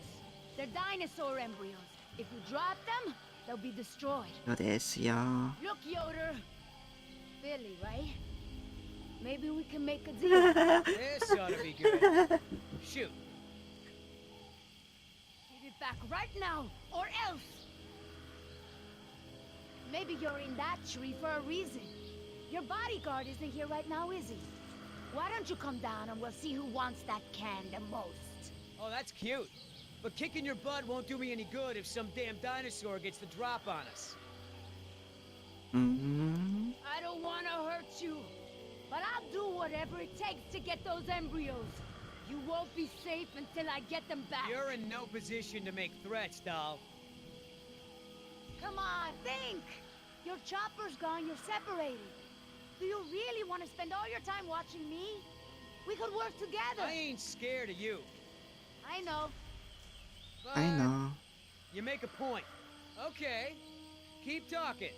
They're dinosaur embryos. If you drop them, they'll be destroyed. そうですよ。 Look, Yoder. Billy, right? Maybe we can make a deal. This ought to be good. Shoot. Give it back right now, or else. Maybe you're in that tree for a reason. Your bodyguard isn't here right now, is he? Why don't you come down and we'll see who wants that can the most? Oh, that's cute. But kicking your butt won't do me any good if some damn dinosaur gets the drop on us. I don't want to hurt you, but I'll do whatever it takes to get those embryos. You won't be safe until I get them back. You're in no position to make threats, doll. Come on, think! Your chopper's gone, you're separated. Do you really want to spend all your time watching me? We could work together. I ain't scared of you. I know. But I know. you make a point. Okay. Keep talking.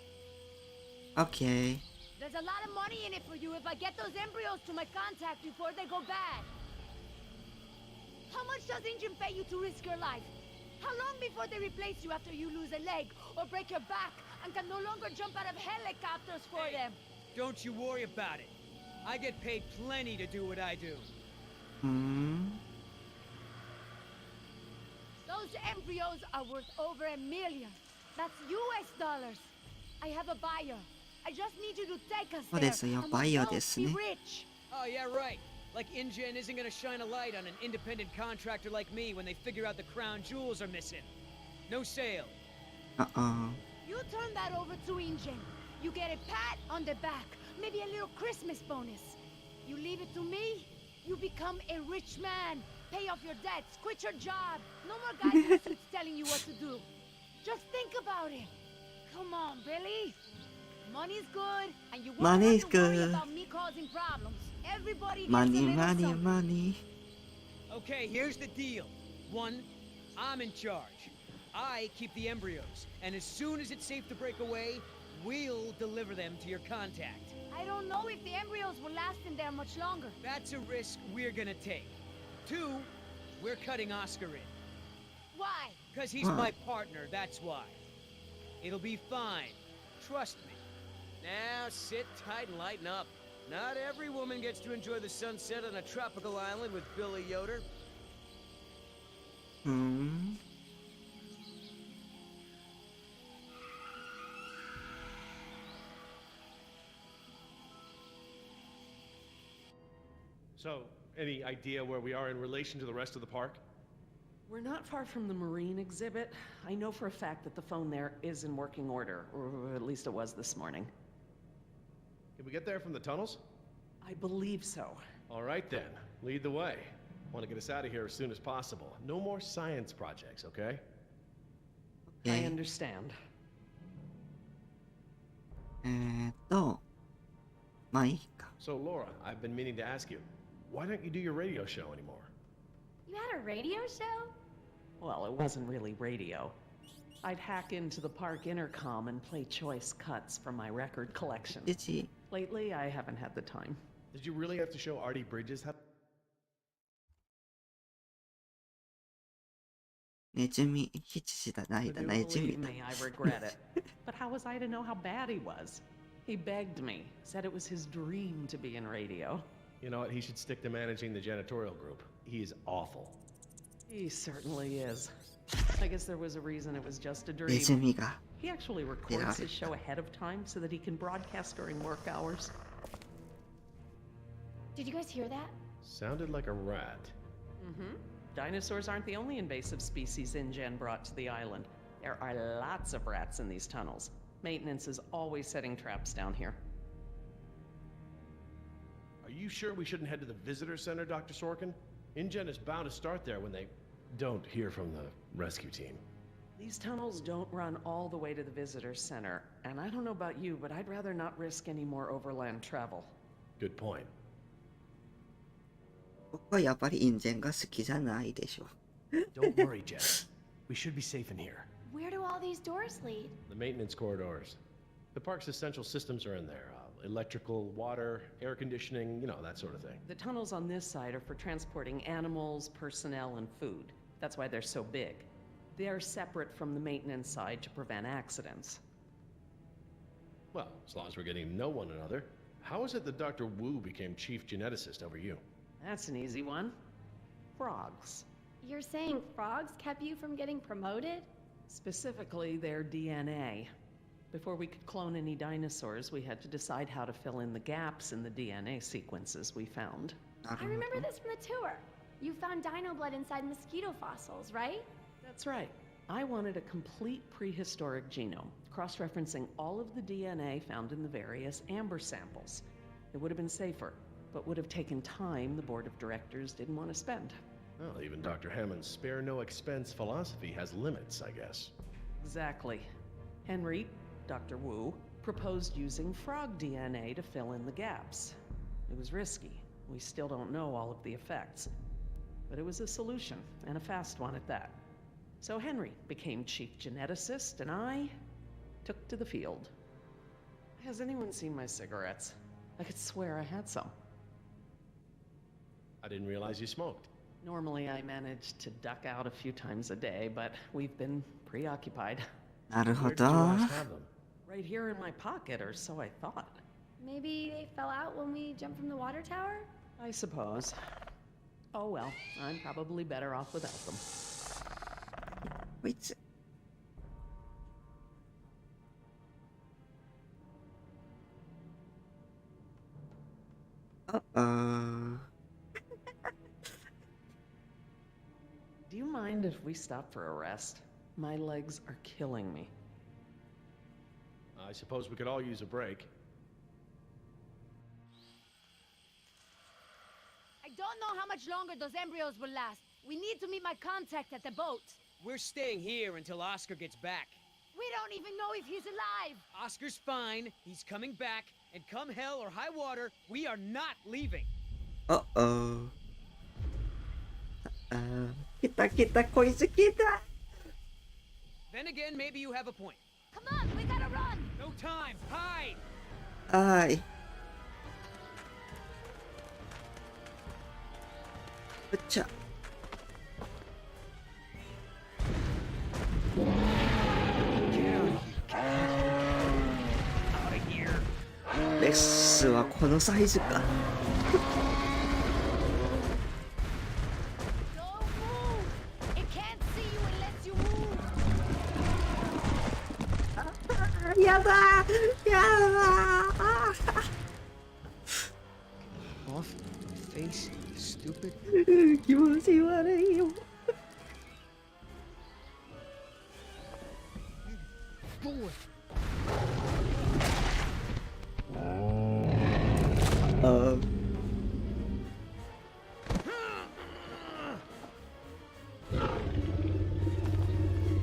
Okay. There's a lot of money in it for you if I get those embryos to my contact before they go bad. How much does Injun pay you to risk your life? How long before they replace you after you lose a leg or break your back and can no longer jump out of helicopters for them? Don't you worry about it. I get paid plenty to do what I do. Those embryos are worth over $1 million. That's US dollars. I have a buyer. I just need you to take us そう there. ですよ。 and バ we'll イオ both です be ね。 rich. Oh, yeah, right. Like InGen isn't gonna shine a light on an independent contractor like me when they figure out the crown jewels are missing. No sale. You turn that over to Injun. You get a pat on the back, maybe a little Christmas bonus. You leave it to me, you become a rich man. Pay off your debts, quit your job. No more guys in suits telling you what to do. Just think about it. Come on, Billy. Money's good, and you won't Money's have to worry good. about me causing problems. Everybody gets Money, a little money, something. money. Okay, here's the deal. One, I'm in charge. I keep the embryos, and as soon as it's safe to break away, we'll deliver them to your contact. I don't know if the embryos will last in there much longer. That's a risk we're gonna take. Two, we're cutting Oscar in. Why? Because he's my partner, that's why. It'll be fine. Trust me. Now sit tight and lighten up. Not every woman gets to enjoy the sunset on a tropical island with Billy Yoder. So, any idea where we are in relation to the rest of the park? We're not far from the marine exhibit. I know for a fact that the phone there is in working order, or at least it was this morning. Can we get there from the tunnels? I believe so. All right then, lead the way. Want to get us out of here as soon as possible. No more science projects, okay? I Okay. understand. まあいいか。 So Laura, I've been meaning to ask you, why don't you do your radio show anymore? You had a radio show? Well, it wasn't really radio. I'd hack into the park intercom and play choice cuts from my record collection. Did you? Lately, I haven't had the time. Did you really have to show Artie Bridges how ネズミ羊じゃないだ、ネズミ Believe だ。 me, I regret it. But how was I to know how bad he was? He begged me, said it was his dream to be in radio. You know what? He should stick to managing the janitorial group. He is awful. He certainly is. I guess there was a reason it was just a ネズ dream. ミが He actually records his show ahead of time so that he can broadcast during work hours. Did you guys hear that? Sounded like a rat. Mm-hmm. Dinosaurs aren't the only invasive species InGen brought to the island. There are lots of rats in these tunnels. Maintenance is always setting traps down here. Are you sure we shouldn't head to the visitor center, Dr. Sorkin? InGen is bound to start there when they don't hear from the rescue team. These tunnels don't run all the way to the visitor center, and I don't know about you, but I'd rather not risk any more overland travel. Good point. 僕はやっぱりインジェンが好きじゃないでしょ。 Don't worry, Jess. We should be safe in here. Where do all these doors lead? The maintenance corridors. The park's essential systems are in there. Electrical, water, air conditioning, you know, that sort of thing. The tunnels on this side are for transporting animals, personnel, and food. That's why they're so big. They're separate from the maintenance side to prevent accidents. Well, as long as we're getting to know one another. How is it that Dr. Wu became chief geneticist over you? That's an easy one. Frogs. You're saying frogs kept you from getting promoted? Specifically, their DNA. Before we could clone any dinosaurs, we had to decide how to fill in the gaps in the DNA sequences we found. なる I ほ remember ど。 this from the tour. You found dino blood inside mosquito fossils, right? That's right. I wanted a complete prehistoric genome, cross-referencing all of the DNA found in the various amber samples. It would have been safer, but would have taken time the board of directors didn't want to spend. Well, even Dr. Hammond's spare no expense philosophy has limits, I guess. Exactly. Henry, Dr. Wu, proposed using frog DNA to fill in the gaps. It was risky. We still don't know all of the effects. But it was a solution, and a fast one at that. So Henry became chief geneticist, and I took to the field. Has anyone seen my cigarettes? I could swear I had some. I didn't realize you smoked. Normally I manage to duck out a few times a day, but we've been preoccupied. なるほ Where did ど。 you last have them? Right here in my pocket, or so I thought. Maybe they fell out when we jumped from the water tower? I suppose. Oh well, I'm probably better off without them. こいつ。ああ。 Do you mind if we stop for a rest? My legs are killing me. I suppose we could all use a break. I don't know how much longer those embryos will last. We need to meet my contact at the boat. We're staying here until Oscar gets back. We don't even know if he's alive. Oscar's fine, he's coming back, and come hell or high water, we are not leaving. おお。ああ。来た来た、こいつ来た。 Then again, maybe you have a point. Come on, we gotta run. No time, hide! はーい。うっちゃ。レッスはこのサイズか。 Don't move. It can't see you unless you move. やだーやだー Off my face, you stupid. 気持ち悪いよ。 Boy. あー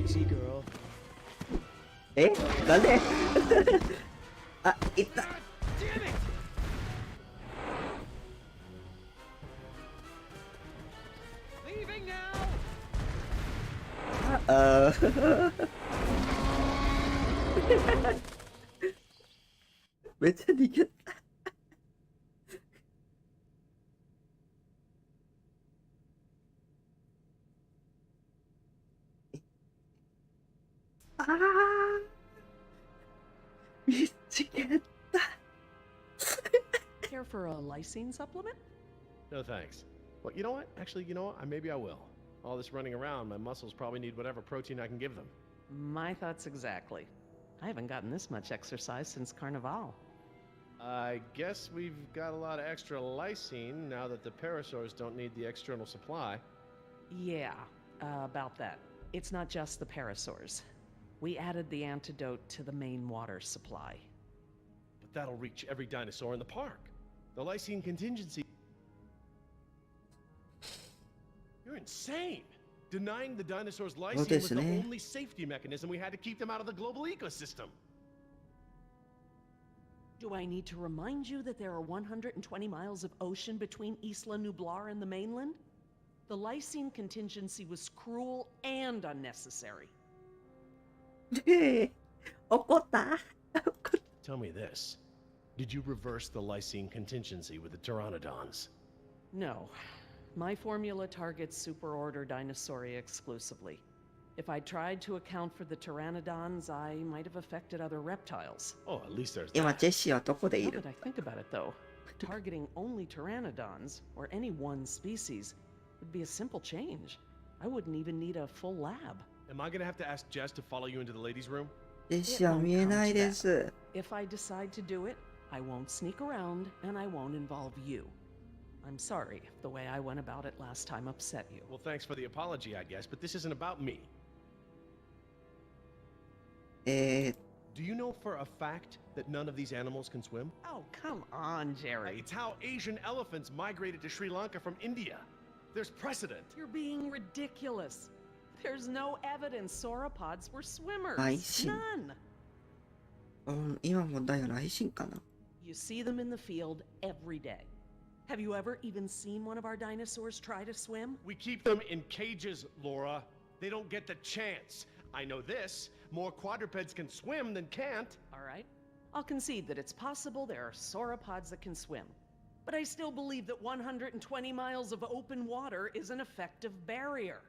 Easy, girl. えなんであ、いった Damn it! Leaving now! あーめっちゃ逃げた。ああ、見つけた。Care for a lysine supplement? No thanks. Well, you know what? Actually, you know what? Maybe I will. All this running around, my muscles probably need whatever protein I can give them. My thoughts exactly. I haven't gotten this much exercise since Carnival. I guess we've got a lot of extra lysine now that the parasaurs don't need the external supply. Yeah, about that. It's not just the parasaurs. We added the antidote to the main water supply. But that'll reach every dinosaur in the park. The lysine contingency... You're insane! Denying the dinosaurs lysine was the only safety mechanism we had to keep them out of the global ecosystem. Do I need to remind you that there are 120 miles of ocean between Isla Nublar and the mainland? The lysine contingency was cruel and unnecessary. Tell me this. Did you reverse the lysine contingency with the pteranodons? No. My formula targets superorder Dinosauria exclusively. If I tried to account for the pteranodons, I might have affected other reptiles. Oh, at least there's 今ジェシーはどこでい Now る that I think about it, though, targeting only pteranodons, or any one species, would be a simple change. I wouldn't even need a full lab. Am I gonna have to ask Jess to follow you into the ladies' room? ジェシーは見えないです。 If I decide to do it, I won't sneak around, and I won't involve you. I'm sorry if the way I went about it last time upset you. Well, thanks for the apology, I guess, but this isn't about me. Do you know for a fact that none of these animals can swim? Oh, come on, Jerry. It's how Asian elephants migrated to Sri Lanka from India. There's precedent. You're being ridiculous. There's no evidence sauropods were swimmers. Lysine. None. 今問題は来信かな You see them in the field every day. Have you ever even seen one of our dinosaurs try to swim? We keep them in cages, Laura. They don't get the chance. I know this. More quadrupeds can swim than can't. All right. I'll concede that it's possible there are sauropods that can swim. But I still believe that 120 miles of open water is an effective barrier.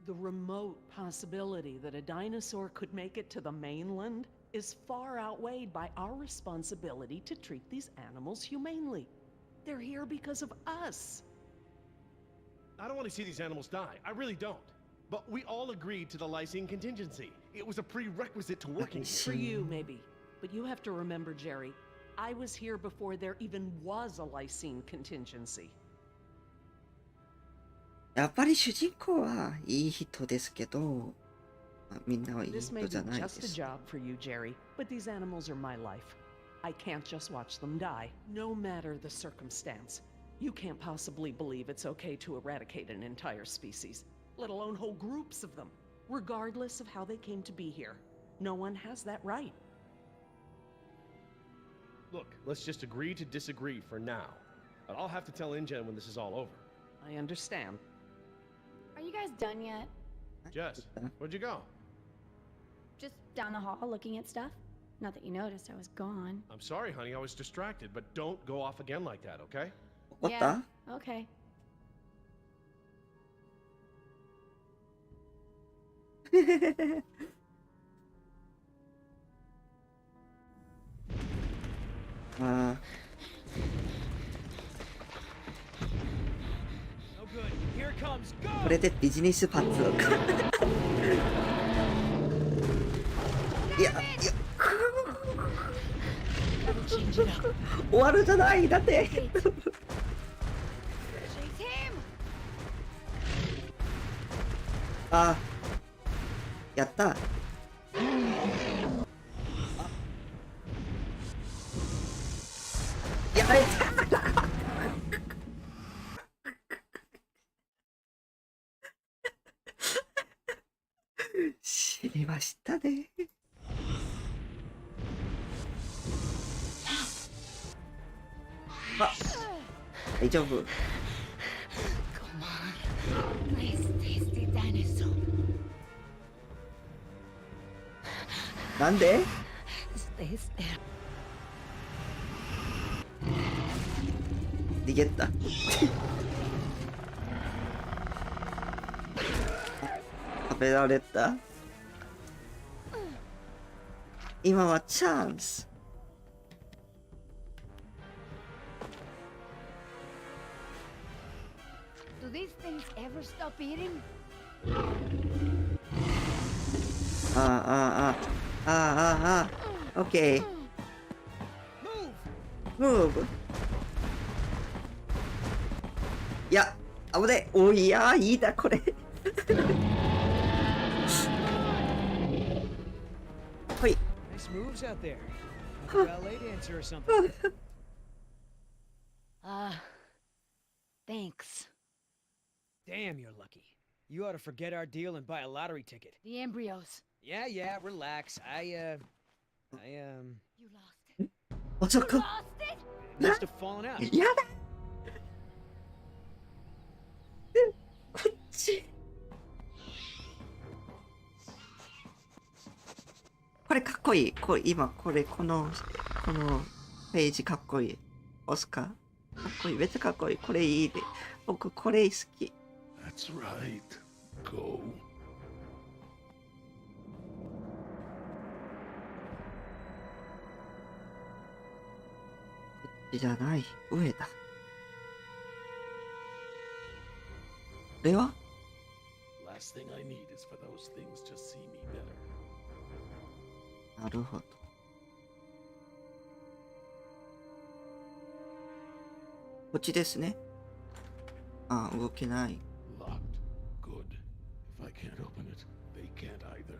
The remote possibility that a dinosaur could make it to the mainland is far outweighed by our responsibility to treat these animals humanely. They're here because of us. I don't want to see these animals die. I really don't. But we all agreed to the lysine contingency. It was a prerequisite to working here. For you, maybe. But you have to remember, Jerry, I was here before there even was a lysine contingency. やっぱり主人公はいい人ですけど、みんなはいい This may 人 be じゃないで just a す。 job for you, Jerry, but these animals are my life. I can't just watch them die, no matter the circumstance. You can't possibly believe it's okay to eradicate an entire species, let alone whole groups of them, regardless of how they came to be here. No one has that right. Look, let's just agree to disagree for now. But I'll have to tell InGen when this is all over. I understand. Are you guys done yet? Jess, where'd you go? Just down the hall looking at stuff? Not that you noticed I was gone. I'm sorry, honey, I was distracted, but don't go off again like that, okay? 怒った Okay. あー No good. Here it comes. Go! これでビジネスパンツを買ういや終わるじゃないだってあやったやられた知りましたねあ大丈夫 Come on. Nice, tasty dinosaur. なんで Stay still. 逃げたべられた。今はチャンス。Do these things ever stop eating? オッケー。Move。いや、危ね。おいや、いいだ、これ。はい。Nice moves out there. Like a ballet dancer or something. Thanks. Damn, you're lucky. You ought to forget our deal and buy a lottery ticket. The embryos. Yeah, relax. You lost it. まさ You か。 lost it? It must have fallen out. やだ。こっち。これかっこいい。今このページかっこいい。押すか？かっこいい。めっちゃかっこいい。これいいで。僕これ好き。That's right. Go. じゃない。上だ。これは？ Last thing I need is for those things to see me better. なるほど。こっちですね。あ、動けない。Locked. Good. If I can't open it, they can't either.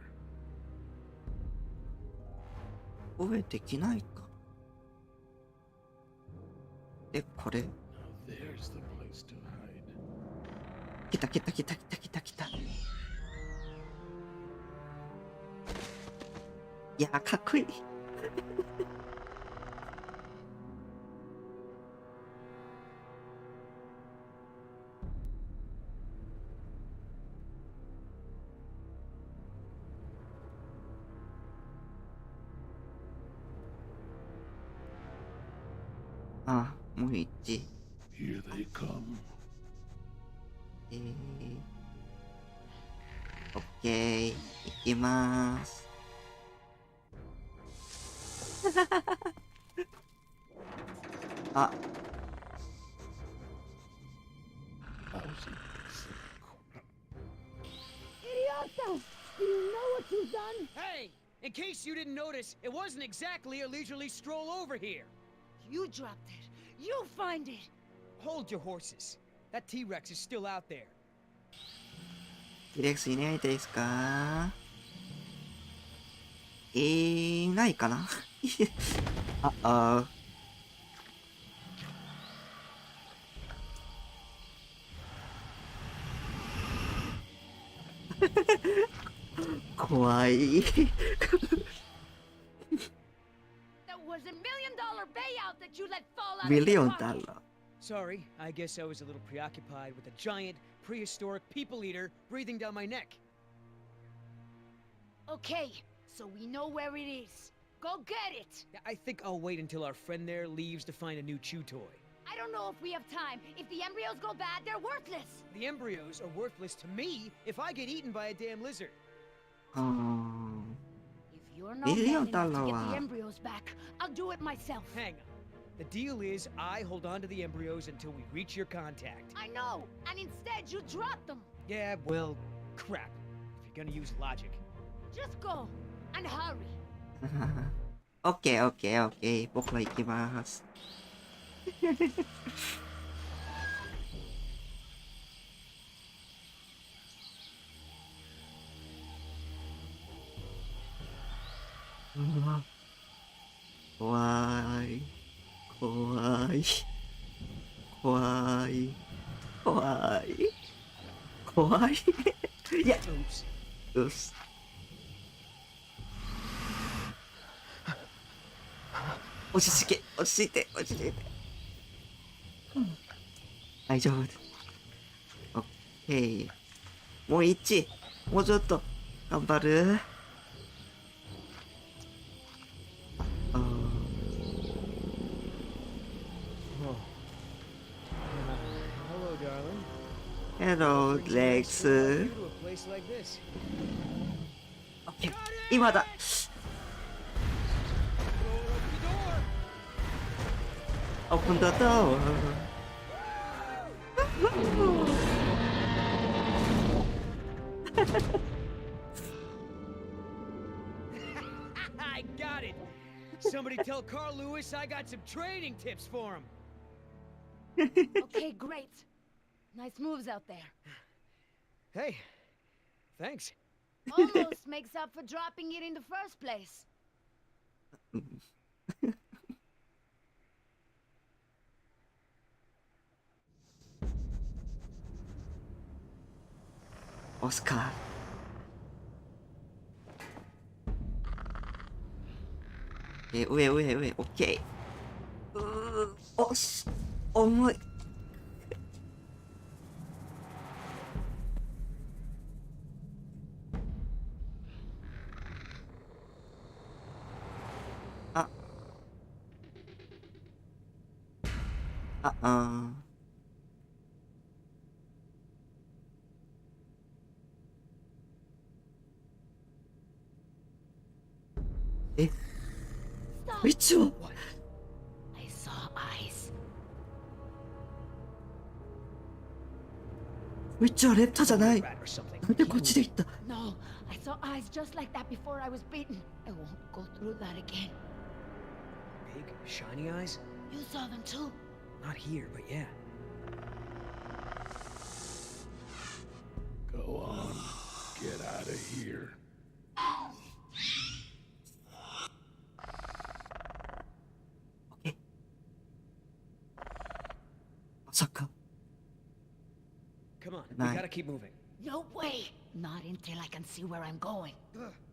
上できないか。で、これ。Now there's the place to hide. 来た。いや、かっこいい。あ、もう一。Here they come. オッケー。いきまーす。あ。Idiota! Do you know what you've done? Hey, in case you didn't notice, it wasn't exactly a leisurely stroll over here. You dropped it. You find it. Hold your horses. That T-Rex is still out there. T-Rex いないですか？ないかな。怖い。That was $1 million payout that you let fall out of your $1 pocket. million. Sorry, I guess I was a little preoccupied with a giant, prehistoric people eater breathing down my neck. Okay, so we know where it is. Go get it. Yeah, I think I'll wait until our friend there leaves to find a new chew toy. I don't know if we have time. If the embryos go bad, they're worthless. The embryos are worthless to me if I get eaten by a damn lizard. If you're not $1 man enough to get million. the embryos back, I'll do it myself. Hang on. The deal is I hold on to the embryos until we reach your contact. I know, and instead you drop them. Yeah, well, crap. If you're gonna use logic. Just go, and hurry. オッケー。僕は行きます。怖い。いや、 Oops. うっす。落ち着いて。大丈夫です。オッケー。もう1。もうちょっと。頑張る。Hello, darling. Hello, Lex. You to a place place like this. オッケー。今だ。 Open the door. I got it. Somebody tell Carl Lewis I got some training tips for him. Okay, great. Nice moves out there. Hey, thanks. Almost makes up for dropping it in the first place. Oscar. 上、オッケー。おし、重い。え、which one? I saw eyes. which one レプタじゃない。 Rat or something. なんでこっちで行った。 No, I saw eyes just like that before I was beaten. I won't go through that again. Big, shiny eyes? You saw them too? Not here, but yeah. Go on. Get out of here. まさか。 Come on, Nice. we gotta keep moving. No way! Not until I can see where I'm going.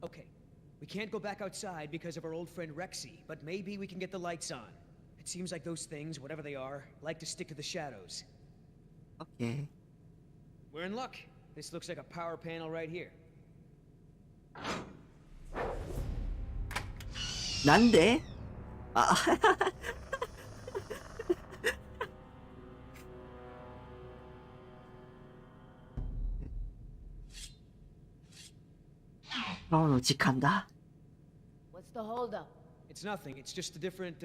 Okay, we can't go back outside because of our old friend Rexy, but maybe we can get the lights on. It seems like those things, whatever they are, like to stick to the shadows. Okay. We're in luck. This looks like a power panel right here. なんで？あ、もうの時間だ。 What's the holdup? It's nothing, it's just a different,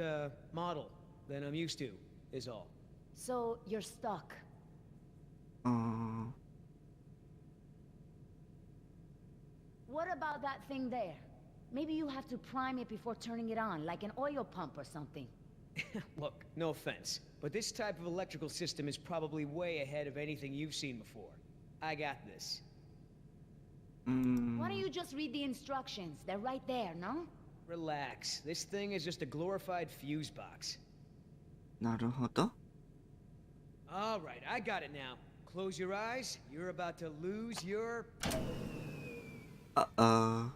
model than I'm used to, is all. So you're stuck. うーん。 What about that thing there? Maybe you have to prime it before turning it on, like an oil pump or something. Look, no offense, but this type of electrical system is probably way ahead of anything you've seen before. I got this. うーん。 Why don't you just read the instructions? They're right there, no? Relax, this thing is just a glorified fuse box. なるほど。 Alright, I got it now. Close your eyes, you're about to lose your... あ、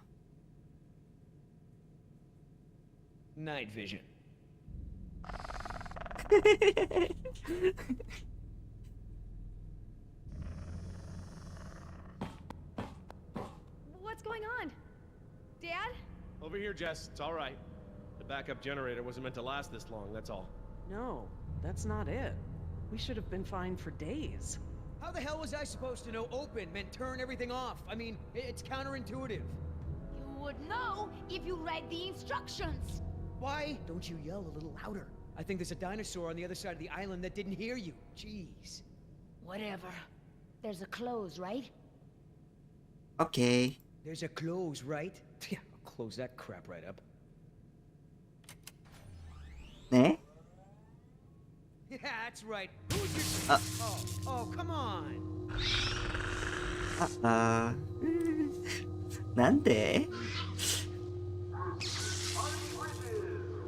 night vision. What's going on? Dad? Over here, Jess. It's all right. The backup generator wasn't meant to last this long, that's all. No, that's not it. We should have been fine for days. How the hell was I supposed to know open meant turn everything off? I mean, it's counterintuitive. You would know if you read the instructions. Why don't you yell a little louder? I think there's a dinosaur on the other side of the island that didn't hear you. Jeez. Whatever. There's a close, right? OK。 There's a close, right? Yeah, I'll close that crap right up. ね？ Yeah, that's right. Who's your... Oh, come on. なんで？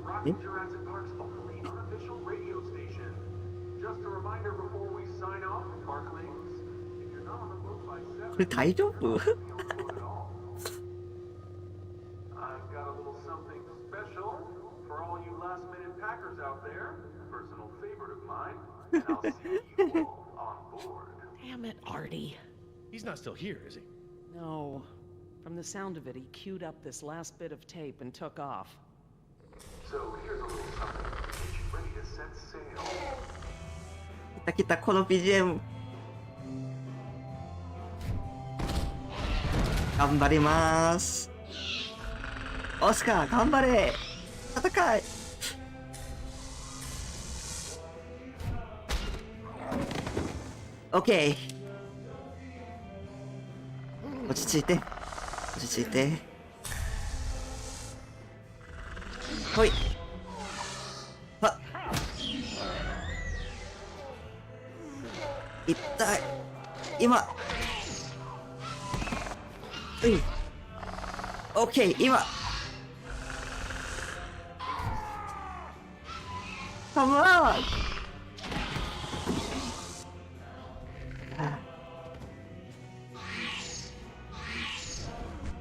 Rocky Jurassic Park's only unofficial radio station. Just a reminder before we sign off, Parklings. If you're not on the boat by 7, これ大丈夫？ you'll be on the boat at all. I've got a little something special for all you last-minute packers out there. Personal favorite of mine. And I'll see you all on board. Damn it, Artie. He's not still here, is he? No. From the sound of it, he queued up this last bit of tape and took off. So here's a little something to get you ready to set sail. 来た来た、この BGM。頑張ります。オスカー、頑張れ。戦い。オッケー。落ち着いて。落ち着いて。ほい。はっ。痛い。今。うん。オッケー、今。カモン。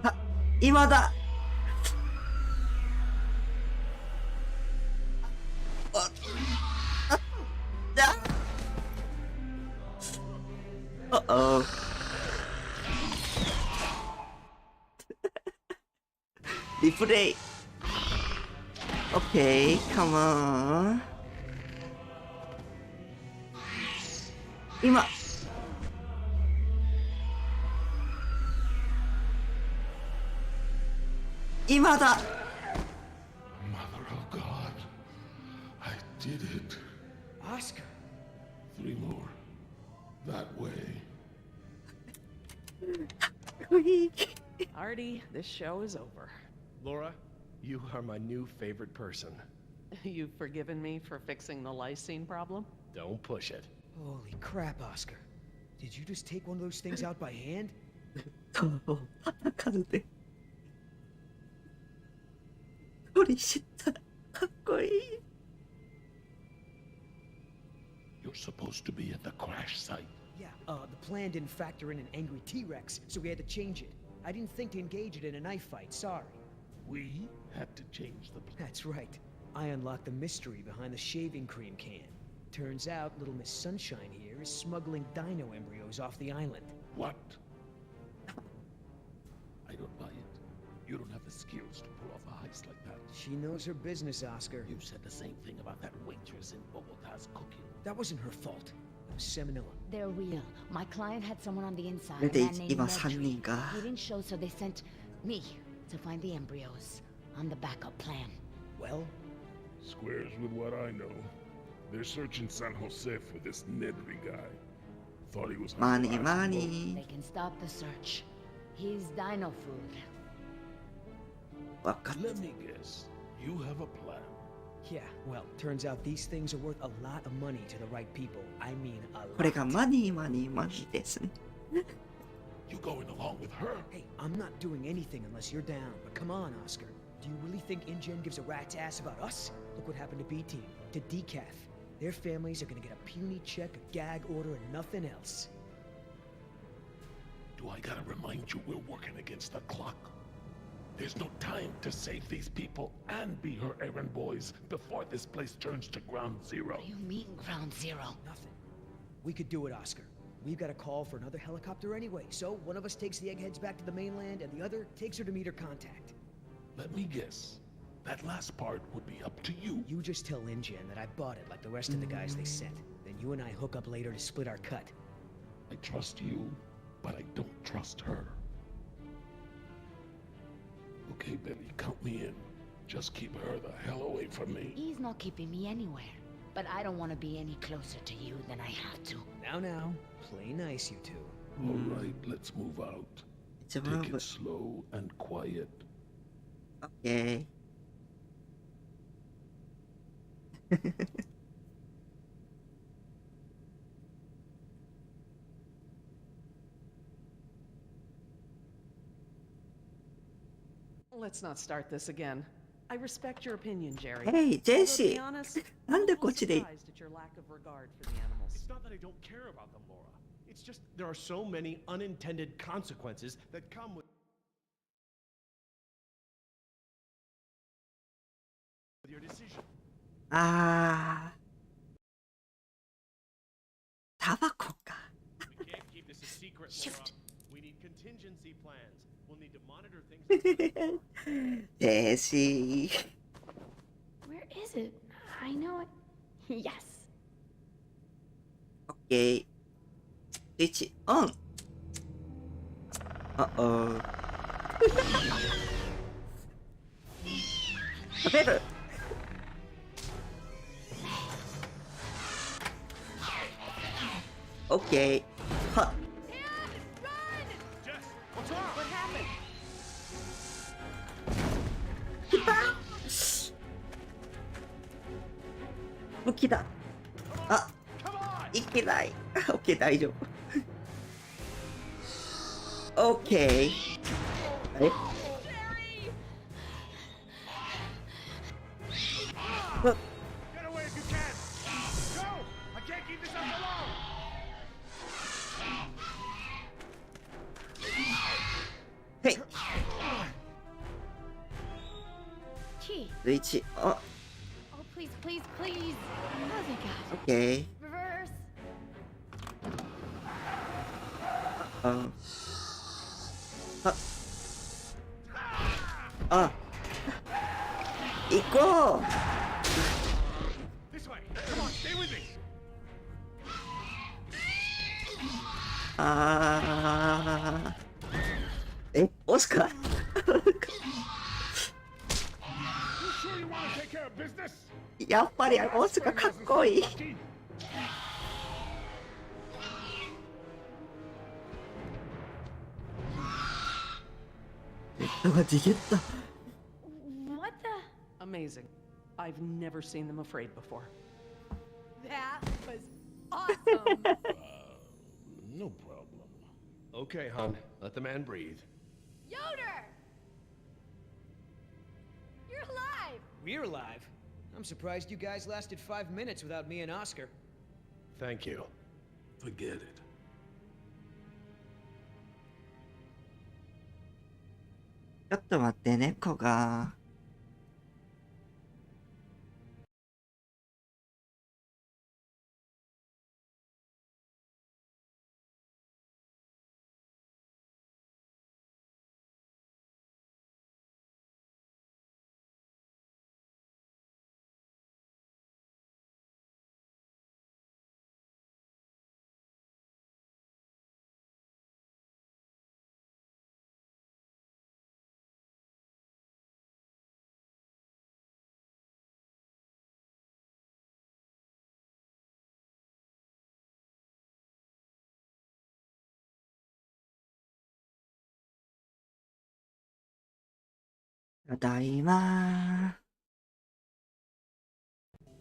あ、今だ。Uh-oh. Replay. Okay, come on. 今。今だ。Mother of God, I did it. Oscar. 3 more. That way. Artie, this show is over. Laura, you are my new favorite person. You've forgiven me for fixing the lysine problem? Don't push it. Holy crap, Oscar. Did you just take one of those things out by hand? 数で。取り知った。かっこいい。You're supposed to be at the crash site. Yeah, the plan didn't factor in an angry T-Rex, so we had to change it. I didn't think to engage it in a knife fight, sorry. We had to change the plan. That's right. I unlocked the mystery behind the shaving cream can. Turns out Little Miss Sunshine here is smuggling dino embryos off the island. What? I don't buy it. You don't have the skills to pull off a heist like that. She knows her business, Oscar. You said the same thing about that waitress in Bogota's cooking. That wasn't her fault. It was Seminilla. They're real. My client had someone on the inside. それで a man named 今 Mercury. 3人か。 He didn't show, so they sent me to find the embryos. I'm the backup plan. Well, Squares with what I know. They're searching San Jose for this Nedry guy. Thought he was on the Money, last boat. money. They can stop the search. He's dino food. わかった。 Let me guess. You have a plan. yeah, well, turns out these things are worth a lot of money to the right people. I mean, a これが lot. マニーマニーマニーですね。 You going along with her? Hey, I'm not doing anything unless you're down. But come on, Oscar. Do you really think InGen gives a rat's ass about us? Look what happened to B-Team, to Decaf. Their families are gonna get a puny check, a gag order, and nothing else. Do I gotta remind you we're working against the clock? There's no time to save these people and be her errand boys before this place turns to ground zero. What do you mean, ground zero? Nothing. We could do it, Oscar. We've got a call for another helicopter anyway, so one of us takes the eggheads back to the mainland, and the other takes her to meet her contact. Let me guess. That last part would be up to you. You just tell InGen that I bought it like the rest of the guys they sent. Then you and I hook up later to split our cut. I trust you, but I don't trust her. Okay, Billy, count me in. Just keep her the hell away from me. He's not keeping me anywhere. But I don't want to be any closer to you than I have to. Now, play nice, you two. All right, let's move out. 一番 Take it slow and quiet. オッケー。Let's not start this again. I respect your opinion, Jerry. Hey, Although, to Jesse. be honest, なんで I'm a こっ little ちで surprised at your lack of regard for the animals. It's not that I don't care about them, Laura. It's just there are so many unintended consequences that come with your decision. あー。タバコか。 We can't keep this a secret, Laura. Shoot. We need contingency plans. We'll need to monitor things. ジェシー。 Where is it? I know it. Yes. オッケー。スイッチオン。あおー。食べる。オッケー。はっ。What's wrong? What happened? 武器だ。あ、 Come on! いけない。オッケー、大丈夫。オッケー。あれ？ Get away if you can! Go! I can't keep this up alone! はい。 Key. 11。あ、 Oh, please, please, please. Oh, thank God. オッケー。 Reverse. あ。あ。行こう。 This way! Come on, stay with me! あー。オスカー。 You sure you want to take care of business? やっぱりオスカーかっこいい。 Lucky. レッドが地毛だ。 What the? Amazing. I've never seen them afraid before. That was awesome. No problem. Okay, hon. Let the man breathe. Yoder! You're alive! We're alive. I'm surprised you guys lasted 5 minutes without me and Oscar. Thank you. Forget it. ちょっと待って、猫が。ただいま。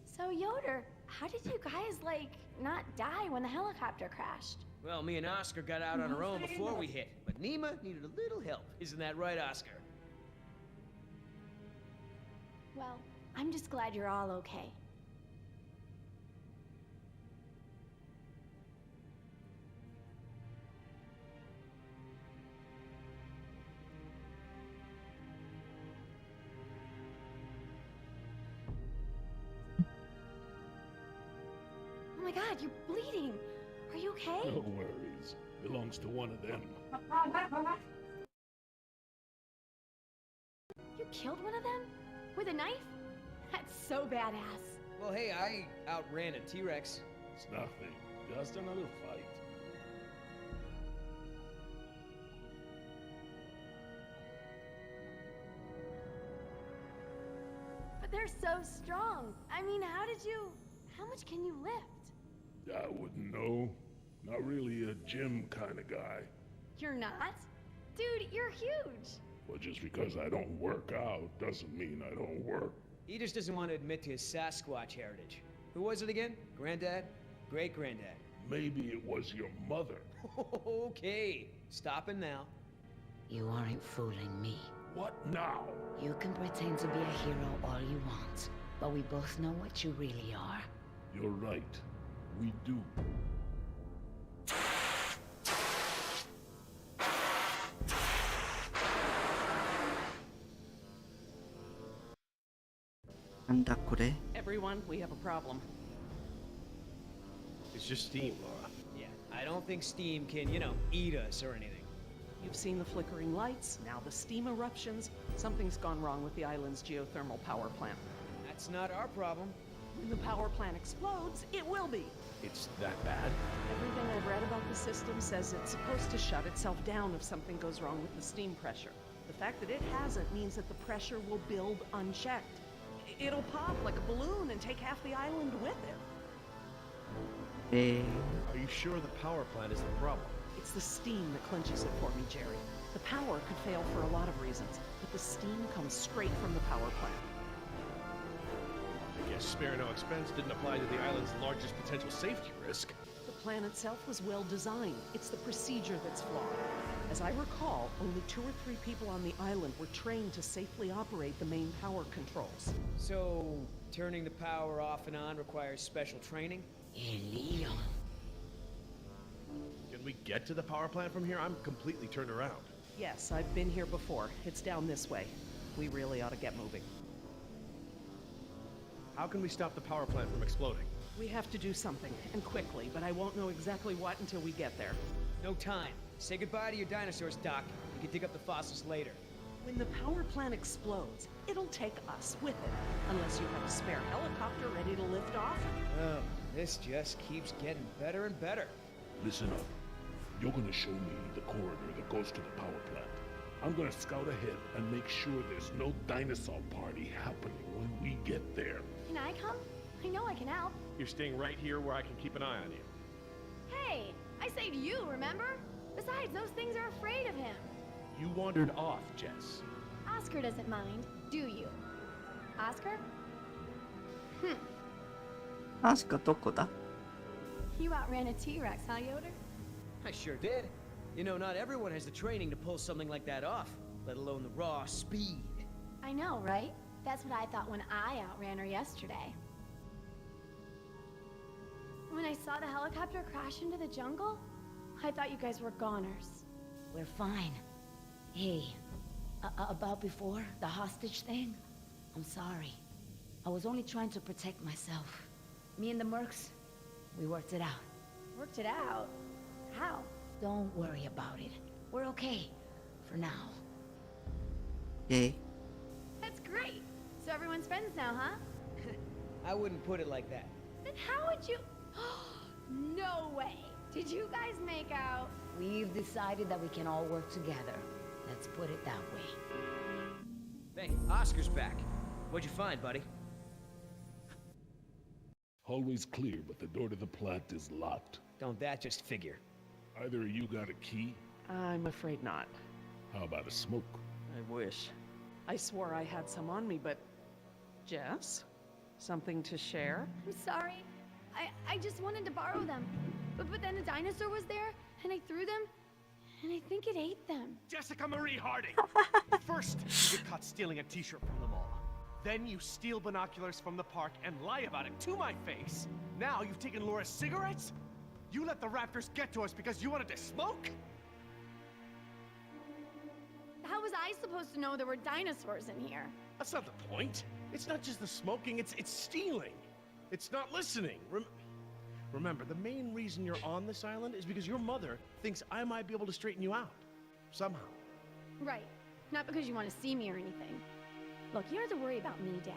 So, Yoder, how did you guys, like, not die when the helicopter crashed? Well, me and Oscar got out on our own before we hit, but Nima needed a little help. Isn't that right, Oscar? Well, I'm just glad you're all okay. Oh my God, you're bleeding. Are you okay? No worries. Belongs to one of them. You killed one of them? With a knife? That's so badass. Well, hey, I outran a T-Rex. It's nothing. Just another fight. But they're so strong. I mean, how much can you lift? I wouldn't know. Not really a gym kind of guy. You're not? Dude, you're huge. Well, just because I don't work out doesn't mean I don't work. He just doesn't want to admit to his Sasquatch heritage. Who was it again? Granddad? Great-granddad? Maybe it was your mother. Okay, stopping now. You aren't fooling me. What now? You can pretend to be a hero all you want, but we both know what you really are. You're right. We do. Everyone, we have a problem. It's just steam, Laura. Yeah, I don't think steam can, eat us or anything. You've seen the flickering lights, now the steam eruptions. Something's gone wrong with the island's geothermal power plant. That's not our problem. When the power plant explodes, it will be. It's that bad? Everything I've read about the system says it's supposed to shut itself down if something goes wrong with the steam pressure. The fact that it hasn't means that the pressure will build unchecked. It'll pop like a balloon and take half the island with it. Are you sure the power plant is the problem? It's the steam that clinches it for me, Jerry. The power could fail for a lot of reasons, but the steam comes straight from the power plant. I guess spare no expense didn't apply to the island's largest potential safety risk. The plan itself was well designed. It's the procedure that's flawed. As I recall, only 2 or 3 people on the island were trained to safely operate the main power controls. So, turning the power off and on requires special training? Illegal. Can we get to the power plant from here? I'm completely turned around. Yes, I've been here before. It's down this way. We really ought to get moving. How can we stop the power plant from exploding? We have to do something, and quickly, but I won't know exactly what until we get there. No time. Say goodbye to your dinosaurs, Doc. You can dig up the fossils later. When the power plant explodes, it'll take us with it. Unless you have a spare helicopter ready to lift off. Oh, this just keeps getting better and better. Listen up. You're gonna show me the corridor that goes to the power plant. I'm gonna scout ahead and make sure there's no dinosaur party happening when we get there. Can I come? I know I can help. You're staying right here where I can keep an eye on you. Hey, I saved you, remember? Besides, those things are afraid of him. You wandered off, Jess. Oscar doesn't mind, do you? Oscar? Oscar どこだ You outran a T-Rex, huh, Yoder? I sure did. You know, not everyone has the training to pull something like that off, let alone the raw speed. I know, right? That's what I thought when I outran her yesterday. When I saw the helicopter crash into the jungle, I thought you guys were goners. We're fine. Hey, about before, the hostage thing? I'm sorry. I was only trying to protect myself. Me and the mercs, we worked it out. Worked it out? How? Don't worry about it. We're okay. For now. Yay. That's great. So everyone's friends now, huh? I wouldn't put it like that. Then how would you... No way! Did you guys make out? We've decided that we can all work together. Let's put it that way. Hey, Oscar's back. What'd you find, buddy? Hallway's clear, but the door to the plant is locked. Don't that just figure? Either of you got a key? I'm afraid not. How about a smoke? I wish. I swore I had some on me, but... Jess? Something to share? I'm sorry. I just wanted to borrow them. But then a dinosaur was there, and I threw them, and I think it ate them. Jessica Marie Harding! First, you get caught stealing a t-shirt from the mall. Then you steal binoculars from the park and lie about it to my face. Now you've taken Laura's cigarettes? You let the raptors get to us because you wanted to smoke? How was I supposed to know there were dinosaurs in here? That's not the point. It's not just the smoking, it's stealing. It's not listening. Remember, the main reason you're on this island is because your mother thinks I might be able to straighten you out. Somehow. Right. Not because you want to see me or anything. Look, you don't have to worry about me, Dad.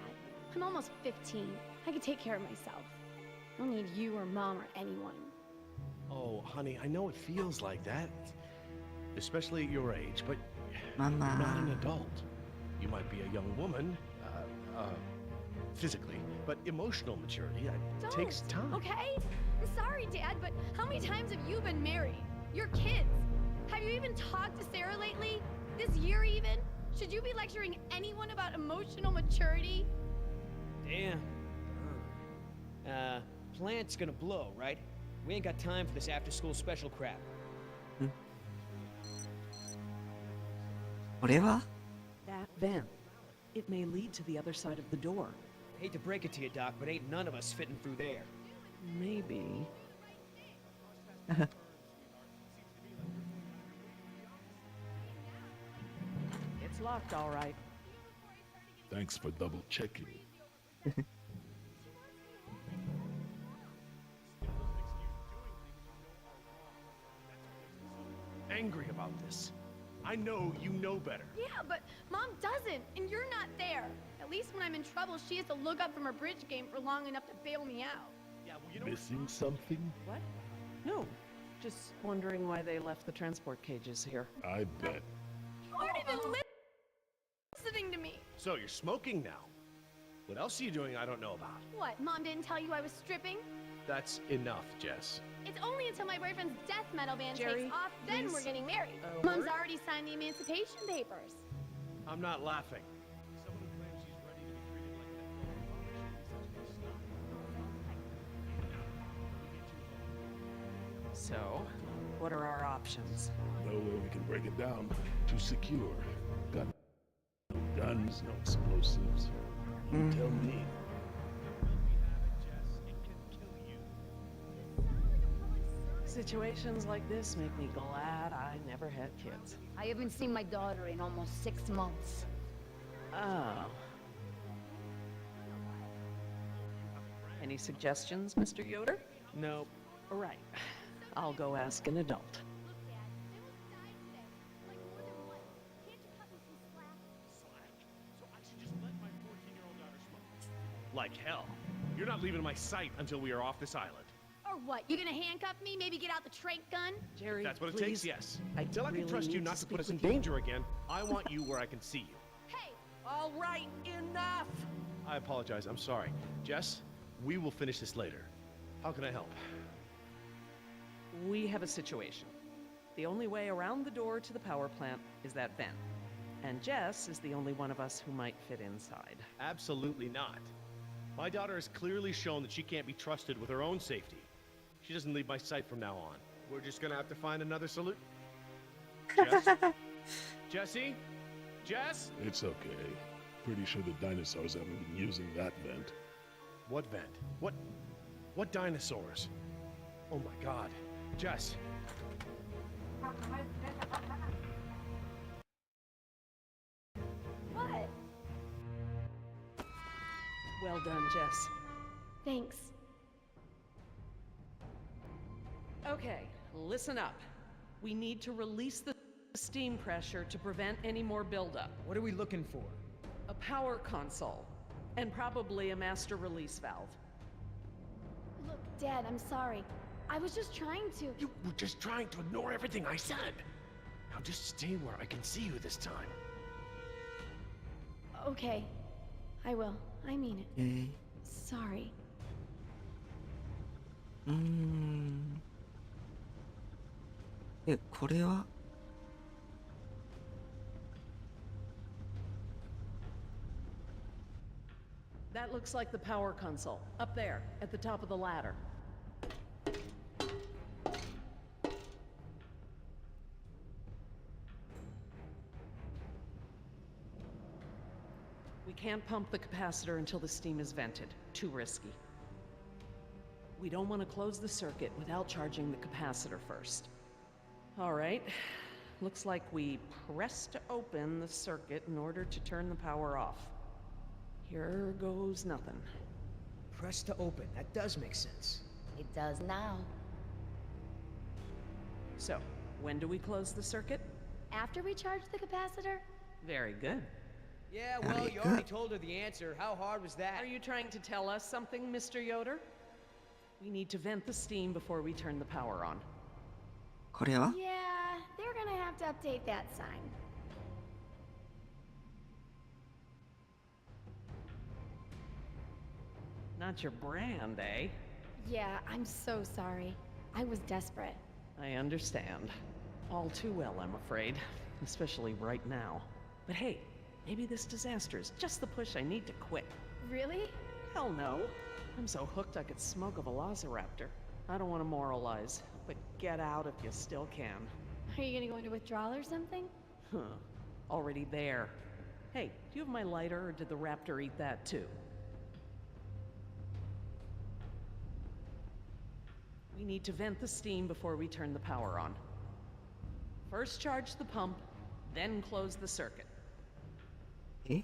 I'm almost 15. I can take care of myself. I don't need you or Mom or anyone. Oh, honey, I know it feels like that. Especially at your age, but Mama. you're not an adult. You might be a young woman, physically, but emotional maturity, it takes time. Okay? I'm sorry, Dad, but how many times have you been married? Your kids. Have you even talked to Sarah lately? This year even? Should you be lecturing anyone about emotional maturity? Damn. Plant's gonna blow, right? We ain't got time for this after-school special crap. これは That vent. It may lead to the other side of the door. Hate to break it to you, Doc, but ain't none of us fitting through there. Maybe. It's locked, all right. Thanks for double checking. Angry about this. I know you know better. Yeah, but Mom doesn't, and you're not there. At least when I'm in trouble, she has to look up from her bridge game for long enough to bail me out. Yeah, well, you know. Missing something? What? No. Just wondering why they left the transport cages here. I bet. You aren't even listening. So you're smoking now. What else are you doing I don't know about? What, Mom didn't tell you I was stripping? That's enough, Jess. It's only until my boyfriend's death metal band Jerry, takes off, then please. we're getting married. A Mom's word? already signed the emancipation papers. I'm not laughing. Someone who claims she's ready to be treated like an adult should be such a So, what are our options? No way we can break it down. Too secure. Got no guns, no explosives. You tell me. Situations like this make me glad I never had kids. I haven't seen my daughter in almost 6 months. Oh. Any suggestions, Mr. Yoder? Nope. All right. I'll go ask an adult. Look, Dad, they almost died today. Like, more than one. Can't you cut me some slack? Slack? So I should just let my 14-year-old daughter smoke? Like hell. You're not leaving my sight until we are off this island. Or what? You gonna handcuff me? Maybe get out the tranq gun? Jerry, That's what it please. takes, yes. I Until I can really trust you need not to put speak us in with you. danger again, I want you where I can see you. Hey! All right, enough! I apologize. I'm sorry. Jess, we will finish this later. How can I help? We have a situation. The only way around the door to the power plant is that vent. And Jess is the only one of us who might fit inside. Absolutely not. My daughter has clearly shown that she can't be trusted with her own safety. She doesn't leave my sight from now on. We're just gonna have to find another solution. Jess? Jessie? Jess? It's okay. Pretty sure the dinosaurs haven't been using that vent. What vent? What dinosaurs? Oh my god. Jess. What? Well done, Jess. Thanks. Okay, listen up. We need to release the steam pressure to prevent any more buildup. What are we looking for? A power console, and probably a master release valve. Look, Dad, I'm sorry. I was just trying to. You were just trying to ignore everything I said. Now just stay where I can see you this time. Okay. I will. I mean it. えー Sorry. これは That looks like the power console, up there, at the top of the ladder. We can't pump the capacitor until the steam is vented. Too risky. We don't want to close the circuit without charging the capacitor first. All right. Looks like we pressed open the circuit in order to turn the power off. Here goes nothing. Press to open. That does make sense. It does now. So, when do we close the circuit? After we charge the capacitor? Very good. Yeah, well, you already told her the answer. How hard was that? Are you trying to tell us something, Mr. Yoder? We need to vent the steam before we turn the power on. これは Yeah, they're gonna have to update that sign. Not your brand, eh? Yeah, I'm so sorry. I was desperate. I understand. All too well, I'm afraid. Especially right now. But hey, maybe this disaster is just the push I need to quit. Really? Hell no. I'm so hooked I could smoke a velociraptor. I don't want to moralize, but get out if you still can. Are you gonna go into withdrawal or something? Huh. Already there. Hey, do you have my lighter, or did the raptor eat that too? We need to vent the steam before we turn the power on. First charge the pump, then close the circuit. え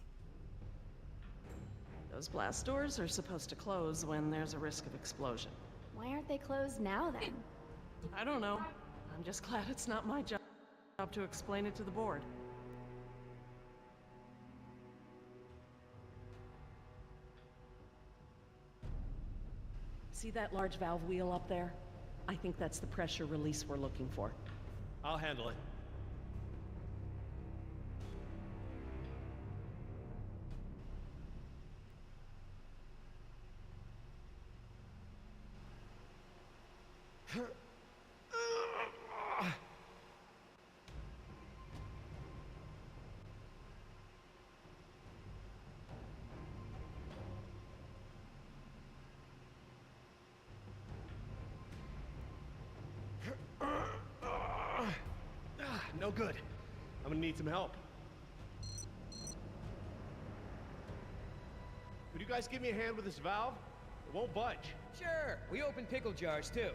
Those blast doors are supposed to close when there's a risk of explosion. Why aren't they closed now then? I don't know. I'm just glad it's not my job to explain it to the board. See that large valve wheel up there? I think that's the pressure release we're looking for. I'll handle it. no good. I'm gonna need some help. Could you guys give me a hand with this valve? It won't budge. Sure, we open pickle jars too.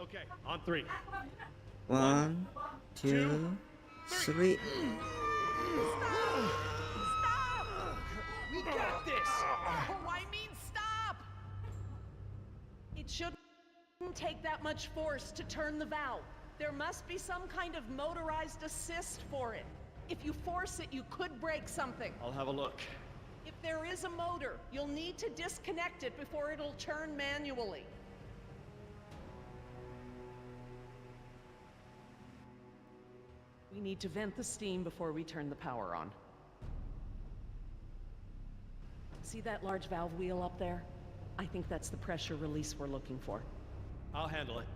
Okay, on 3. 1, 2, 3. We got this! Oh, I mean, stop! It shouldn't take that much force to turn the valve. There must be some kind of motorized assist for it. If you force it, you could break something. I'll have a look. If there is a motor, you'll need to disconnect it before it'll turn manually. We need to vent the steam before we turn the power on. See that large valve wheel up there? I think that's the pressure release we're looking for. I'll handle it.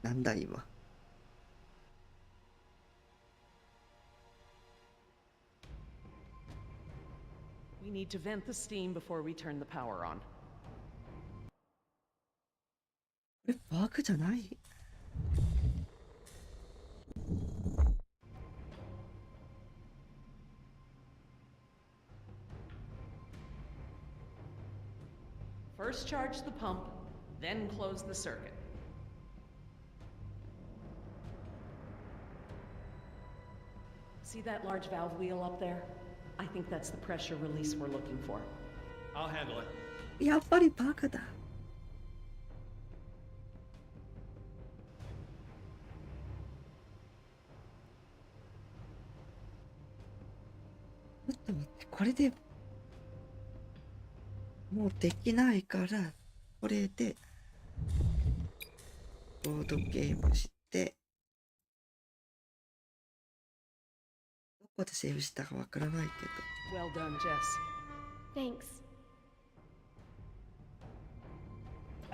Nanda今. We need to vent the steam before we turn the power on. これバグじゃない? First charge the pump, then close the circuit. See that large valve wheel up there? I think that's the pressure release we're looking for. I'll handle it. やっぱりバグだ.ちょっと待って、これでもうできないから、これでボードゲームして、どこでセーブしたかわからないけど。Well done, Jess. Thanks.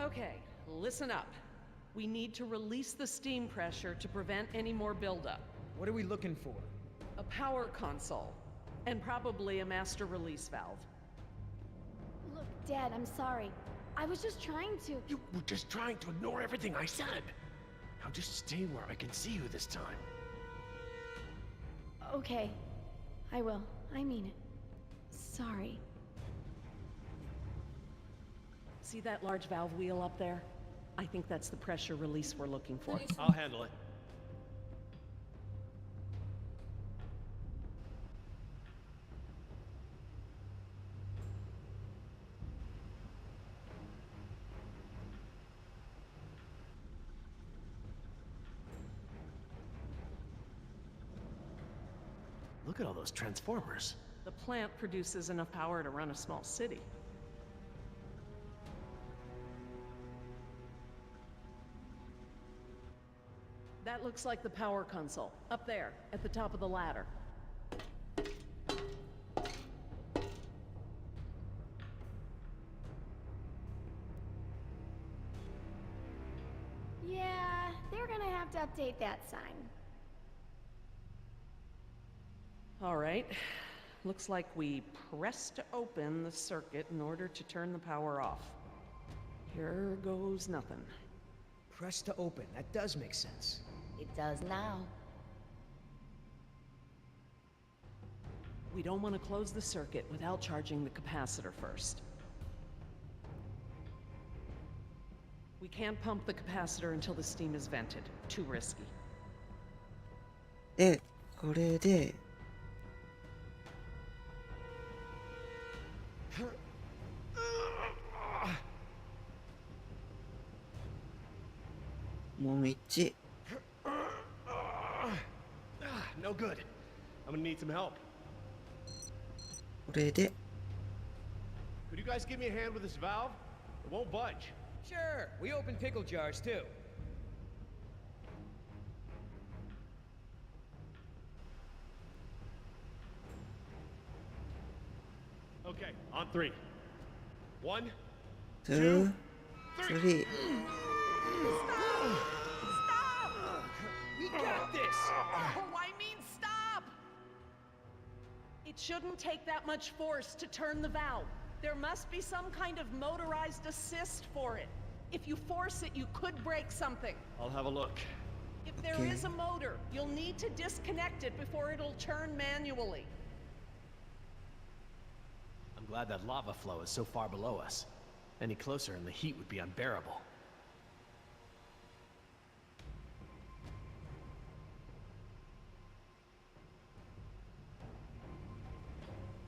Okay, listen up. We need to release the steam pressure to prevent any more buildup. What are we looking for? A power console, and probably a master release valve. Look, Dad, I'm sorry. I was just trying to. You were just trying to ignore everything I said. Now just stay where I can see you this time. Okay, I will. I mean it. Sorry. See that large valve wheel up there? I think that's the pressure release we're looking for. I'll handle it. Look at all those transformers. The plant produces enough power to run a small city. That looks like the power console, up there, at the top of the ladder. Yeah, they're gonna have to update that sign. All right. Looks like we pressed to open the circuit in order to turn the power off. Here goes nothing. Press to open. That does make sense. It does now. We don't want to close the circuit without charging the capacitor first. We can't pump the capacitor until the steam is vented. Too risky. で、これで、もう一。No good. I'm gonna need some help. これで、 Could you guys give me a hand with this valve? It won't budge. Sure, we open pickle jars too. Okay, on 3. 1, 2, 3. We got this! Oh, I mean, stop! It shouldn't take that much force to turn the valve. There must be some kind of motorized assist for it. If you force it, you could break something. I'll have a look. If there is a motor, you'll need to disconnect it before it'll turn manually. I'm glad that lava flow is so far below us. Any closer and the heat would be unbearable.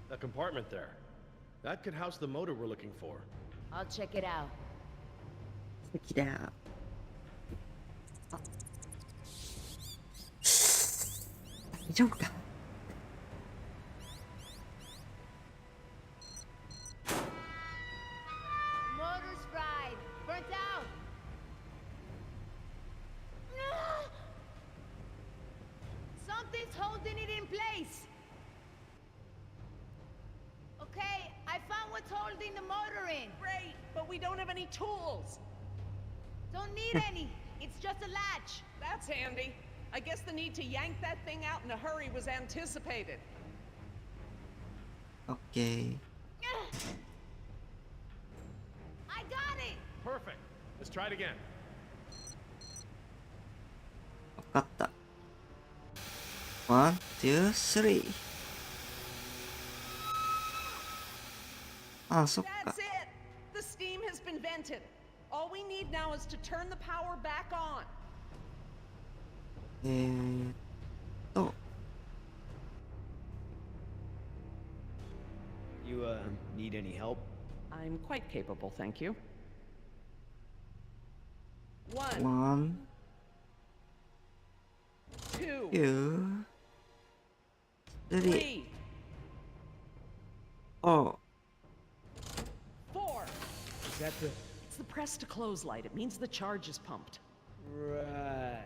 That compartment there. That could house the motor we're looking for. I'll check it out. Check it out. 大丈夫か Motor's fried. Burnt out. No! Something's holding it in place. Okay, I found what's holding the motor in. Great, but we don't have any tools. Don't need any. It's just a latch. That's handy. I guess the need to yank that thing out in a hurry was anticipated. OK I got it. Perfect. Let's try it again. 分かった One, two, three あ、そっか That's it! The steam has been vented. All we need now is to turn the power back on. と You, need any help? I'm quite capable, thank you. One, One, two, two, three, three, four four. Is that the... It's the press to close light. It means the charge is pumped. Right.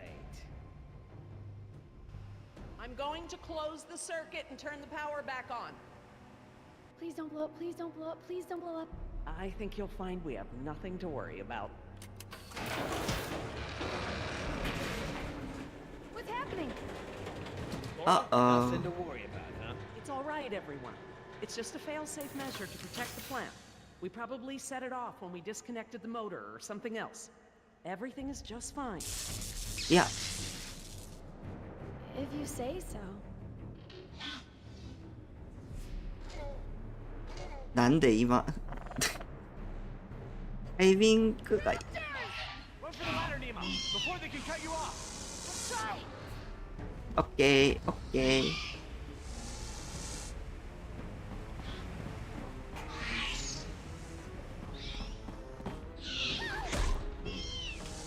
I'm going to close the circuit and turn the power back on. Please don't blow up, please don't blow up, please don't blow up. I think you'll find we have nothing to worry about. What's happening? Uh-oh. Nothing to worry about, huh? It's all right, everyone. It's just a fail-safe measure to protect the plant. We probably set it off when we disconnected the motor or something else. Everything is just fine. いや If you say so. なんで今タイミングが Run for the ladder, Nemo, before they can cut you off. Let's try. オッケーオッケー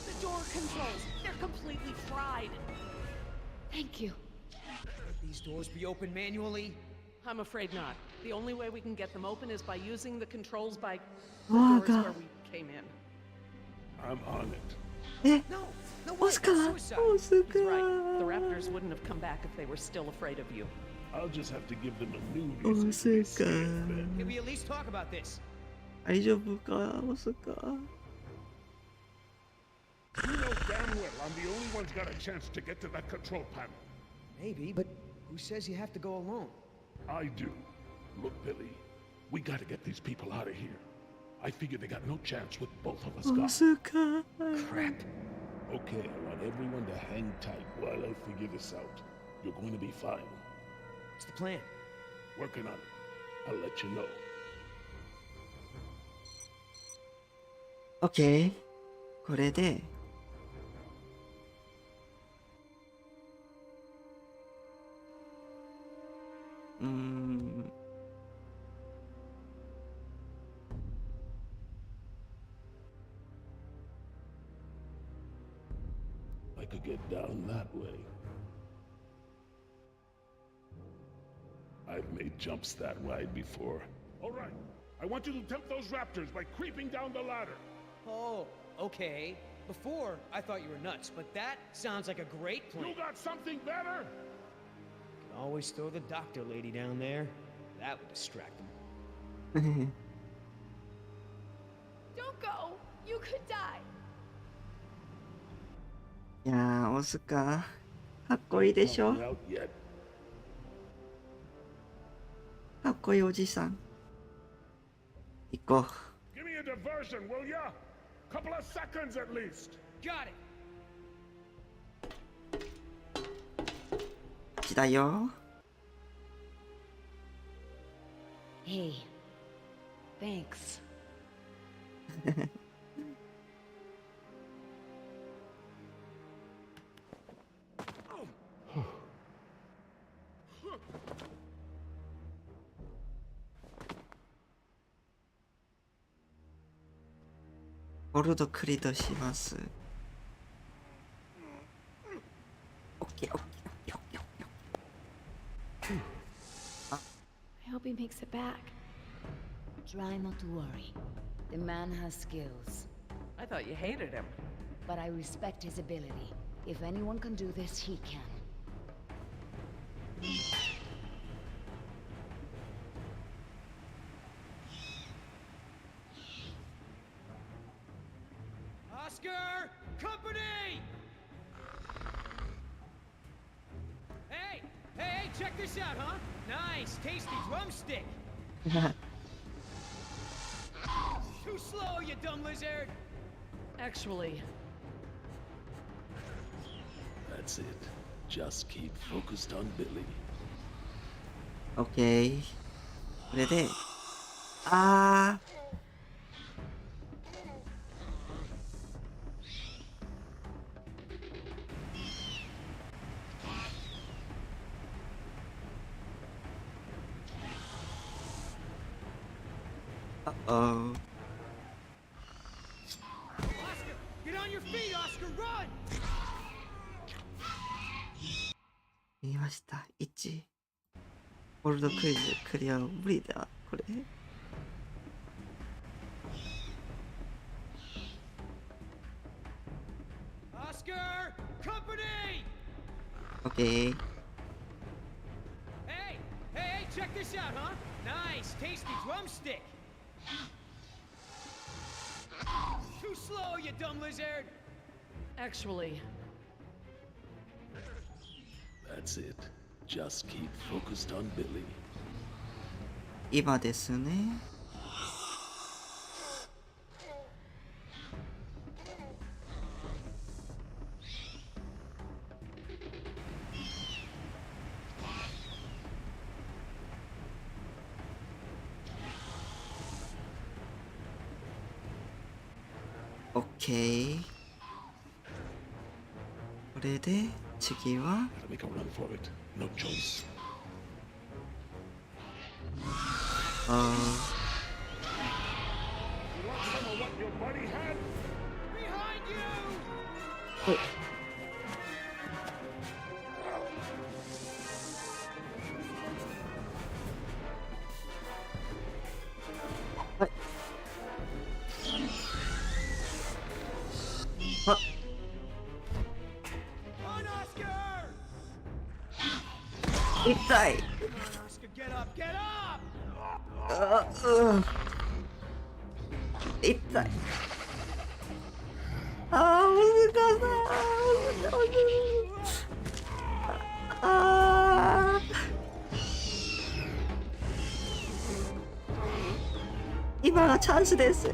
The door controls, they're completely fried. Thank you. These doors be open manually? I'm afraid not. The only way we can get them open is by using the controls by the Oh, doors God. where we came in. I'm on it. え No! No オ way! スカ That's ー suicide! オスカ He's right. The ー Raptors wouldn't have come back if they were still afraid of you. I'll just have to give them a new オ reason ス to be カ scared ー then. Can we at least talk about this? 大丈夫かオスカー You know damn well I'm the only one's got a chance to get to that control panel. Maybe, but who says you have to go alone? I do. Look, Billy, we gotta get these people out of here. I figure they got no chance with both of us オ gone. スカー Crap. Okay, I want everyone to hang tight while I figure this out. You're going to be fine. What's the plan? Working on it. I'll let you know. オッケーこれでI could get down that way. I've made jumps that wide before. All right. I want you to tempt those raptors by creeping down the ladder. Oh, okay. Before, I thought you were nuts, but that sounds like a great plan. You got something better? Can always throw the doctor lady down there. That would distract them. Don't go. You could die. いやーオスカーかっこいいでしょ。 Out yet? かっこいいおじさん。行こ Give me a diversion, will ya? Couple of seconds at least. Got it. う。来たよ。Hey, thanks. 홀드크리더します。オッケーオッケーオッケーオッケーオッケー。 I hope he makes it back. Try not to worry. The man has skills. I thought you hated him. But I respect his ability. If anyone can do this, he can. Oscar! Company! Hey! Hey, check this out, huh? Nice, tasty drumstick! Too slow, you dumb lizard! Actually, That's it. Just keep focused on Billy. オッケー。これで、あー。Uh-oh. Oscar! Get on your feet, Oscar! Run! 見ました。1。ホールドクイズクリア無理だ。これ。Oscar! Company! オッケー。 Hey! Hey, check this out, huh? Nice, tasty drumstick! Too slow, you dumb lizard! actually, That's it. Just keep focused on Billy. 今ですね。オッケー。これで次は Gotta make a run for it. No choice. あ You want some of what your buddy had? Behind you! ー、はい。はい。あ、 On, Oscar! 痛い。 Come on, Oscar, get up, get up! あ、うん。痛い。あー、難しい。あー。今がチャンスです。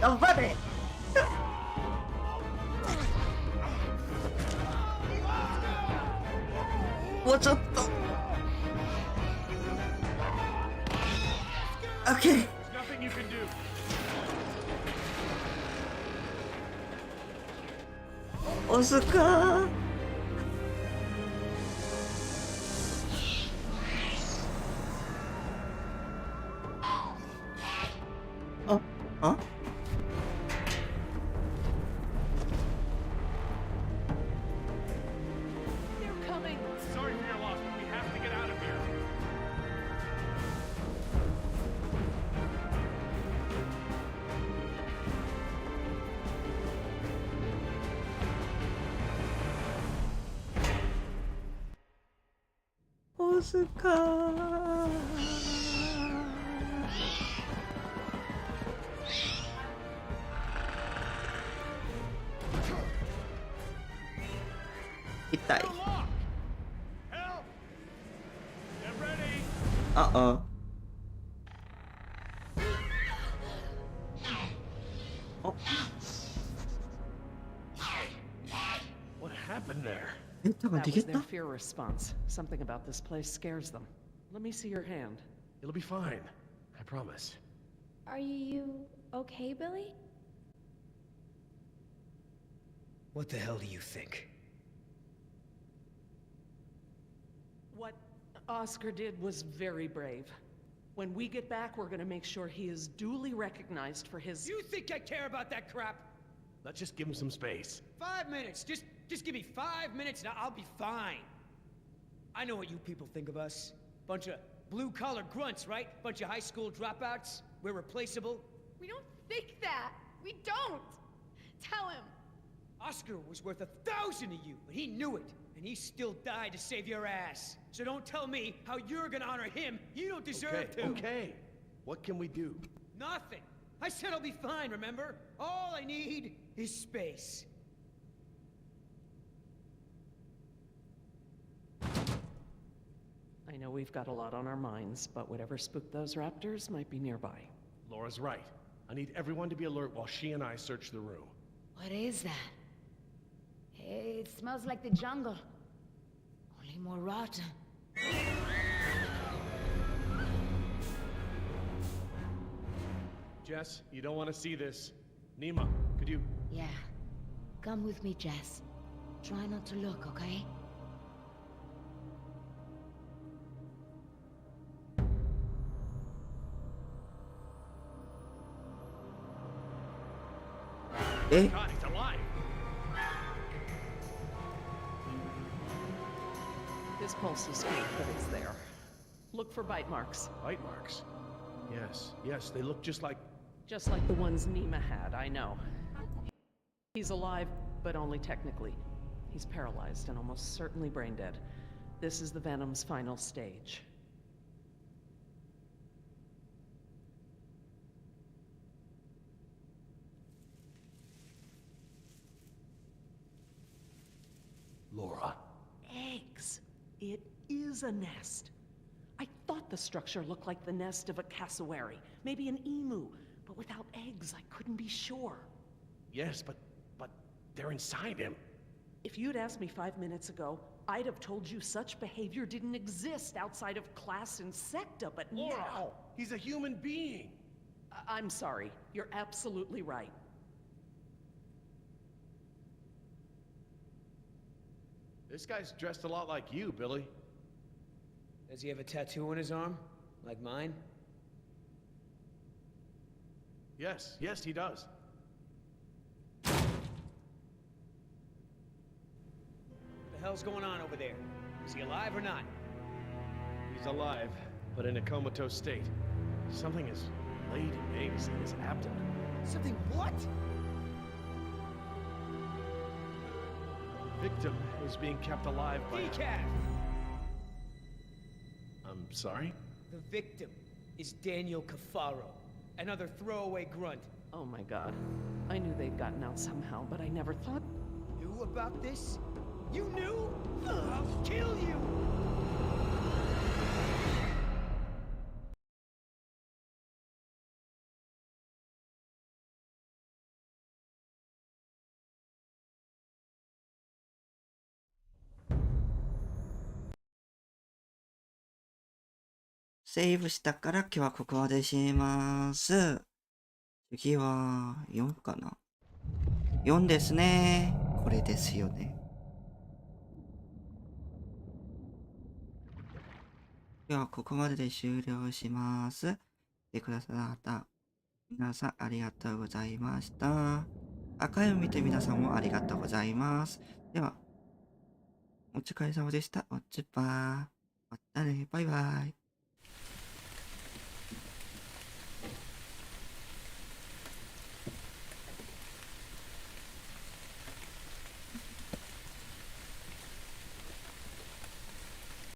頑張れ。もうちょっと。オッケー。 There's nothing you can do. 押すか。あ、あ。 they're coming. Sorry for your loss, but we have to get out of here.押すか。痛 Uh-oh. Oh. What happened there? That was their fear response. Something about this place scares them. Let me see your hand. It'll be fine. I promise. Are you okay, Billy? What the hell do you think? What Oscar did was very brave. When we get back, we're gonna make sure he is duly recognized for his... You think I care about that crap? Let's just give him some space. 5 minutes. Just give me 5 minutes and I'll be fine. I know what you people think of us. Bunch of blue-collar grunts, right? Bunch of high school dropouts. We're replaceable. We don't think that. We don't. Tell him. Oscar was worth 1,000 of you, but he knew it. And he still died to save your ass. So don't tell me how you're gonna honor him. You don't deserve to. Okay. What can we do? Nothing. I said I'll be fine, remember? All I need is space. I know we've got a lot on our minds, but whatever spooked those raptors might be nearby. Laura's right. I need everyone to be alert while she and I search the room. What is that? Hey, it smells like the jungle. Only more rotten. Jess, you don't want to see this. Nima, could you... Yeah. Come with me, Jess. Try not to look, okay? Eh? God, he's alive! His pulse is faint, but it's there. Look for bite marks. Bite marks? Yes, they look just like... Just like the ones Nima had, I know. He's alive, but only technically. He's paralyzed and almost certainly brain dead. This is the Venom's final stage. Laura. Eggs. It is a nest. I thought the structure looked like the nest of a cassowary, maybe an emu, but without eggs, I couldn't be sure. Yes, but they're inside him. If you'd asked me 5 minutes ago, I'd have told you such behavior didn't exist outside of class Insecta, but Laura, now... he's a human being. I'm sorry. You're absolutely right. This guy's dressed a lot like you, Billy. Does he have a tattoo on his arm? Like mine? Yes, he does. What the hell's going on over there? Is he alive or not? He's alive, but in a comatose state. Something is laid eggs in his abdomen. Something what? The victim is being kept alive by... Decaf! I'm sorry? The victim is Daniel Cafaro, another throwaway grunt. Oh my god. I knew they'd gotten out somehow, but I never thought... Knew about this? You knew? I'll kill you!セーブしたから今日はここまでします。次は4かな。4ですね。これですよね。今日はここまでで終了します。来てくださった皆さんありがとうございました。赤いを見て皆さんもありがとうございます。では、お疲れ様でした。おっちゅっぱー。またね。バイバイ。